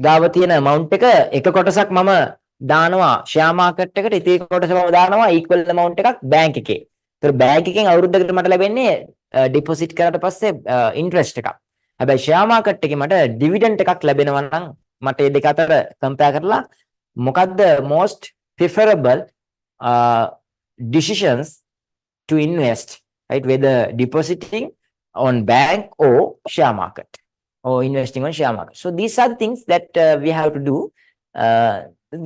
ගාව තියෙන amount එක කොටසක් මම දානවා share market එකට, ඉතින් කොටස මම දානවා equal amount එකක් bank එකේ. ඒතර bank එකෙන් අවුරුද්දකට මට ලැබෙන්නේ deposit කරාට පස්සේ interest එකක්. හැබැයි share market එකේ මට dividend එකක් ලැබෙනවා නම් මට මේ දෙක අතර compare කරලා මොකක්ද most preferable decisions to invest, right? Whether depositing on bank or share market, or investing on share market. So these are the things that we have to do.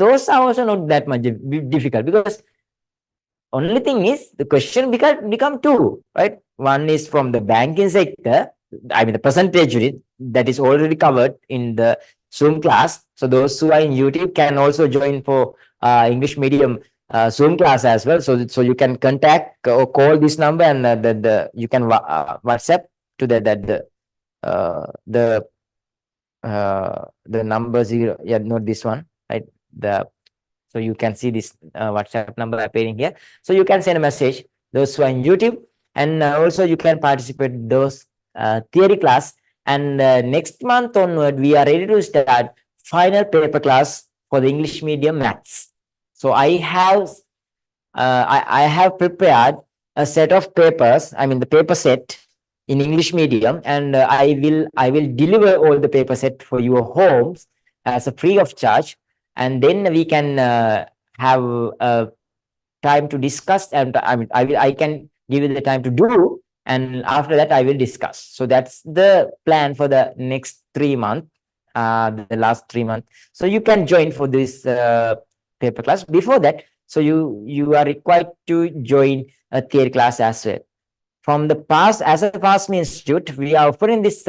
Those are also not that much difficult, because only thing is the question become two, right? One is from the banking sector. The percentage rate that is already covered in the Zoom class. So those who are in YouTube can also join for English medium Zoom class as well. So you can contact or call this number, and you can WhatsApp to the number zero. Yeah, not this one, right? The So you can see this WhatsApp number appearing here. So you can send a message those who are on YouTube, and also you can participate those theory class. And next month onward, we are ready to start final paper class for the English medium maths. So I have prepared a set of papers. I mean the paper set in English medium, and I will deliver all the paper set for your homes as a free of charge, and then we can have time to discuss, and I can give you the time to do, and after that I will discuss. So that's the plan for the next 3 months, the last 3 months. So you can join for this paper class. Before that, so you are required to join a theory class as well. From the past, as a PassMe Institute, we are offering this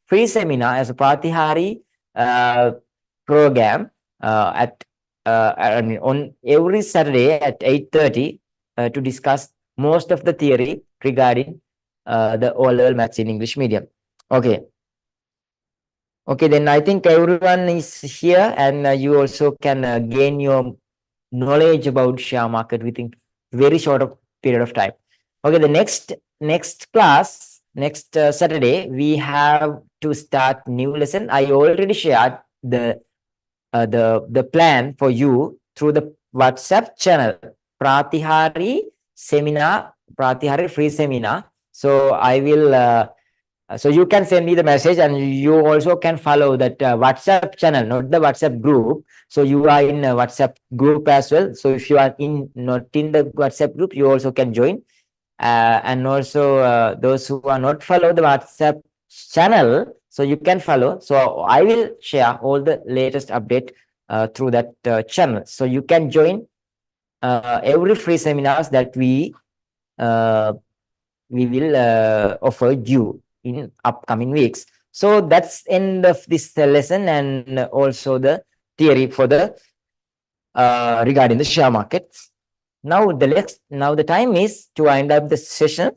free seminar as a Pratihari program at I mean, on every Saturday at 8:30 to discuss most of the theory regarding the O-level maths in English medium. Okay. Okay, then I think everyone is here, and you also can gain your knowledge about share market within very short of period of time. Okay, the next class, next Saturday, we have to start new lesson. I already shared the plan for you through the WhatsApp channel, Pratihari seminar, Pratihari free seminar. So I will so you can send me the message, and you also can follow that WhatsApp channel, not the WhatsApp group. So you are in a WhatsApp group as well. So if you are not in the WhatsApp group, you also can join. And also those who are not follow the WhatsApp channel, so you can follow. So I will share all the latest update through that channel. So you can join every free seminars that we will offer you in upcoming weeks. So that's end of this lesson, and also the theory for the regarding the share markets. Now the time is to wind up the session.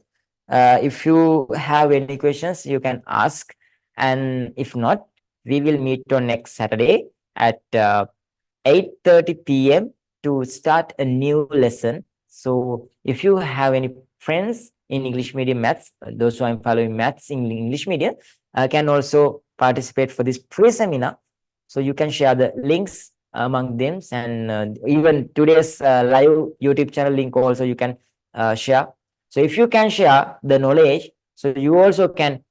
If you have any questions, you can ask, and if not, we will meet on next Saturday at 8:30 p.m. to start a new lesson. So if you have any friends in English medium maths, those who are following maths in English medium, can also participate for this free seminar. So you can share the links among them, and even today's live YouTube channel link also you can share. So if you can share the knowledge, so you also can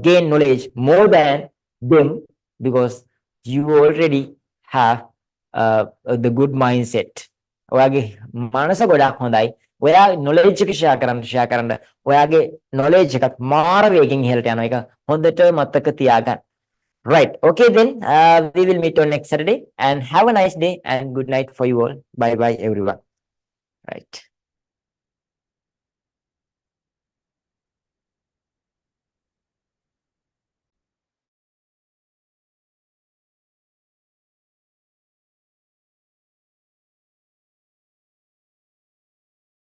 gain knowledge more than them, because you already have the good mindset. ඔයාගේ මනස ගොඩක් හොඳයි. ඔයා knowledge එක share කරන්න. ඔයාගේ knowledge එකත් මාර වේගෙන් ඉහළට යනවා. ඒක හොඳට මතක තියාගන්න. Right. Okay, then we will meet on next Saturday, and have a nice day and good night for you all. Bye bye, everyone. Right.